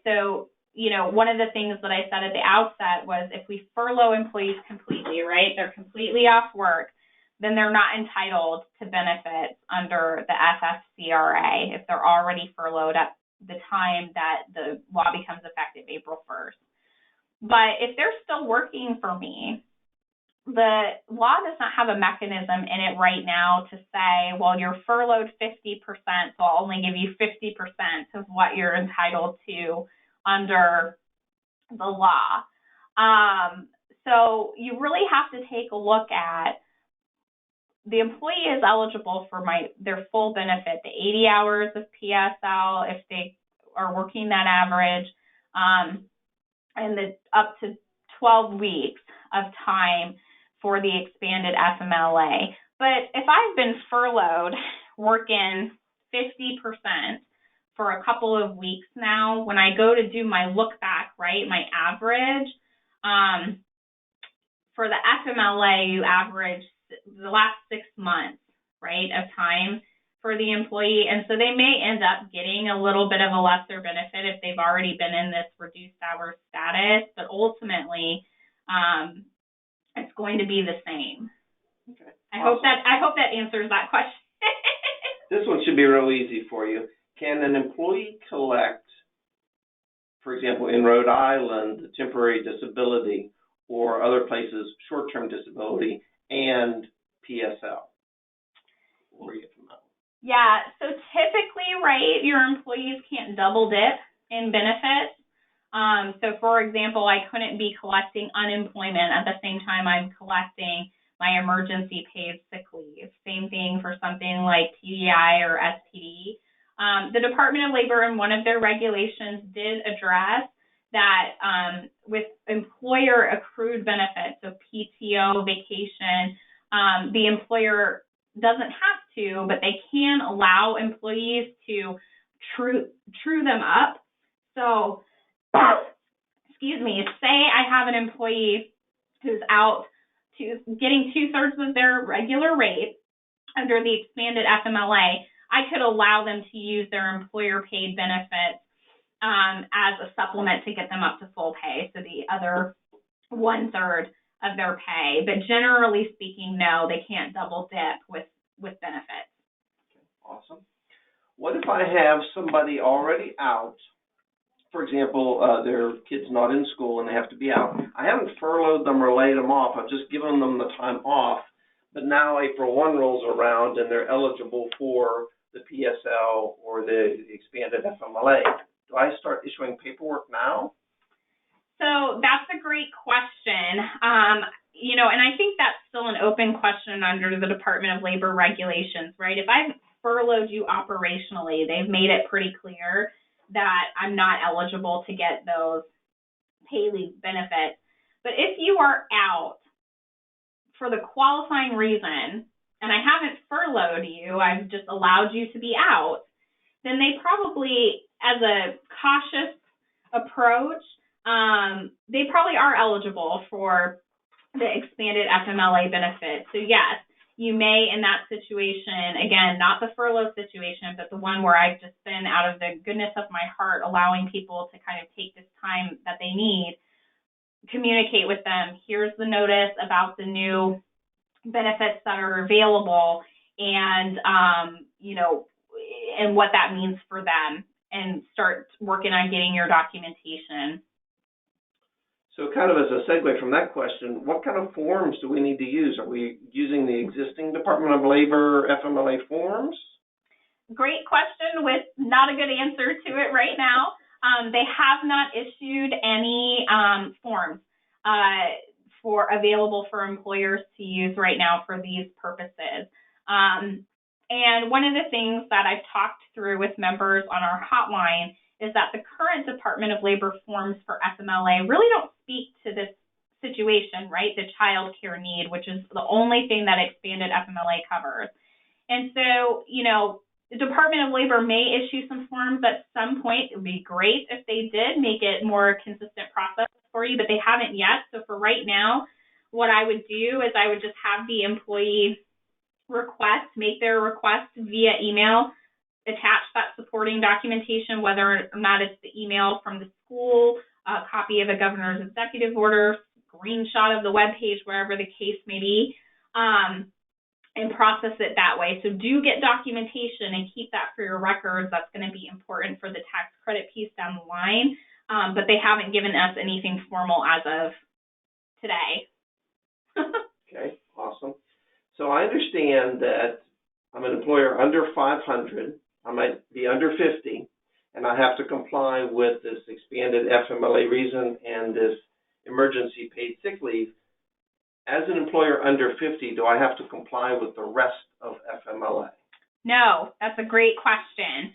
So, you know, one of the things that I said at the outset was if we furlough employees completely, right, they're completely off work, then they're not entitled to benefits under the FFCRA if they're already furloughed at the time that the law becomes effective April 1st. But if they're still working for me, the law does not have a mechanism in it right now to say, well, you're furloughed 50%, so I'll only give you 50% of what you're entitled to under the law. So you really have to take a look at the employee is eligible for their full benefit, the 80 hours of PSL if they are working that average, and the up to 12 weeks of time for the expanded FMLA. But if I've been furloughed working 50% for a couple of weeks now, when I go to do my look back, right, my average, for the FMLA, you average the last 6 months, right, of time for the employee. And so they may end up getting a little bit of a lesser benefit if they've already been in this reduced hours status, but ultimately, it's going to be the same. Okay. I hope that answers that question. This one should be real easy for you. Can an employee collect, for example, in Rhode Island, temporary disability, or other places, short-term disability, and PSL? Or FMLA? Yeah, so typically, right, your employees can't double dip in benefits. So, for example, I couldn't be collecting unemployment at the same time I'm collecting my emergency paid sick leave. Same thing for something like TDI or SPD. The Department of Labor in one of their regulations did address that with employer accrued benefits, so PTO, vacation, the employer doesn't have to, but they can allow employees to true them up. So, excuse me, say I have an employee who's out to getting 2/3 of their regular rate under the expanded FMLA, I could allow them to use their employer paid benefits as a supplement to get them up to full pay, so the other 1/3 of their pay. But generally speaking, no, they can't double dip with benefits. Okay, awesome. What if I have somebody already out? For example, their kid's not in school and they have to be out. I haven't furloughed them or laid them off. I've just given them the time off. But now April 1 rolls around and they're eligible for the PSL or the expanded FMLA. Do I start issuing paperwork now? So that's a great question. And I think that's still an open question under the Department of Labor regulations, right? If I've furloughed you operationally, they've made it pretty clear that I'm not eligible to get those pay leave benefits. But if you are out for the qualifying reason, and I haven't furloughed you, I've just allowed you to be out, then they probably, as a cautious approach, they probably are eligible for the expanded FMLA benefit. So yes, you may in that situation, again, not the furlough situation, but the one where I've just been out of the goodness of my heart allowing people to kind of take this time that they need, communicate with them, here's the notice about the new benefits that are available and, and what that means for them, and start working on getting your documentation. So kind of as a segue from that question, what kind of forms do we need to use? Are we using the existing Department of Labor FMLA forms? Great question with not a good answer to it right now. They have not issued any forms available for employers to use right now for these purposes. And one of the things that I've talked through with members on our hotline is that the current Department of Labor forms for FMLA really don't speak to this situation, right? The child care need, which is the only thing that expanded FMLA covers. And so, the Department of Labor may issue some forms at some point. It would be great if they did make it more consistent process for you, but they haven't yet. So for right now, what I would do is I would just have the employee make their request via email, attach that supporting documentation, whether or not it's the email from the school, a copy of a governor's executive order, screenshot of the webpage, wherever the case may be. and process it that way. So do get documentation and keep that for your records. That's going to be important for the tax credit piece down the line, but they haven't given us anything formal as of today. Okay, awesome. So I understand that I'm an employer under 500, I might be under 50, and I have to comply with this expanded FMLA reason and this emergency paid sick leave. As an employer under 50, do I have to comply with the rest of FMLA? No, that's a great question.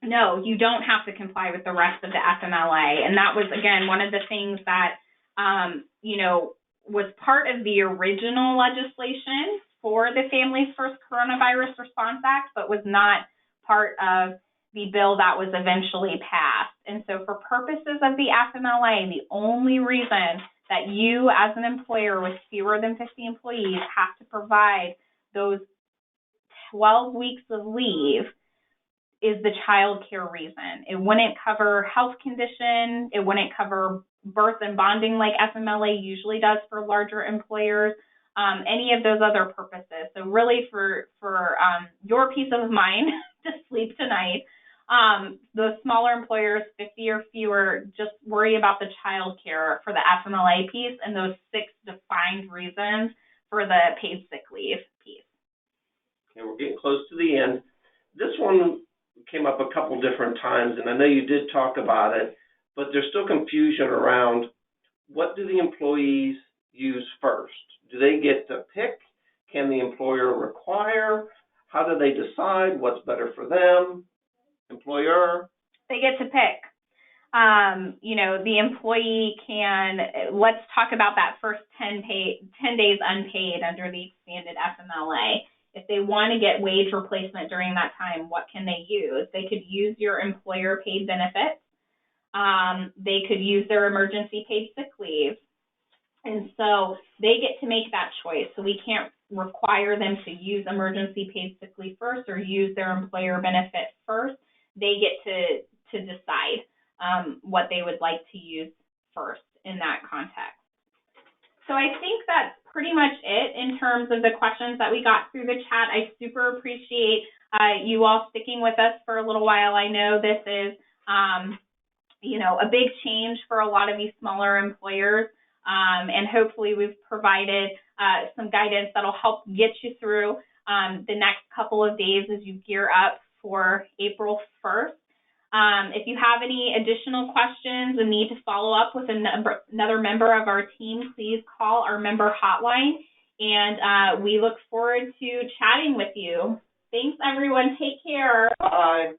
No, you don't have to comply with the rest of the FMLA. And that was, again, one of the things that, was part of the original legislation for the Families First Coronavirus Response Act, but was not part of the bill that was eventually passed. And so for purposes of the FMLA, the only reason that you as an employer with fewer than 50 employees have to provide those 12 weeks of leave is the child care reason. It wouldn't cover health condition. It wouldn't cover birth and bonding like FMLA usually does for larger employers, any of those other purposes. So really for your peace of mind to sleep tonight, those smaller employers, 50 or fewer, just worry about the child care for the FMLA piece and those 6 defined reasons for the paid sick leave piece. Okay, we're getting close to the end. This one came up a couple different times, and I know you did talk about it, but there's still confusion around what do the employees use first? Do they get to pick? Can the employer require? How do they decide what's better for them? Employer? They get to pick. The employee can, let's talk about that first 10 days unpaid under the expanded FMLA. If they want to get wage replacement during that time, what can they use? They could use your employer paid benefits. They could use their emergency paid sick leave. And so they get to make that choice. So we can't require them to use emergency paid sick leave first or use their employer benefit first. They get to decide what they would like to use first in that context. So I think that's pretty much it in terms of the questions that we got through the chat. I super appreciate you all sticking with us for a little while. I know this is, a big change for a lot of these smaller employers, and hopefully we've provided some guidance that'll help get you through the next couple of days as you gear up for April 1st. If you have any additional questions and need to follow up with another member of our team, please call our member hotline, and we look forward to chatting with you. Thanks, everyone. Take care. Bye.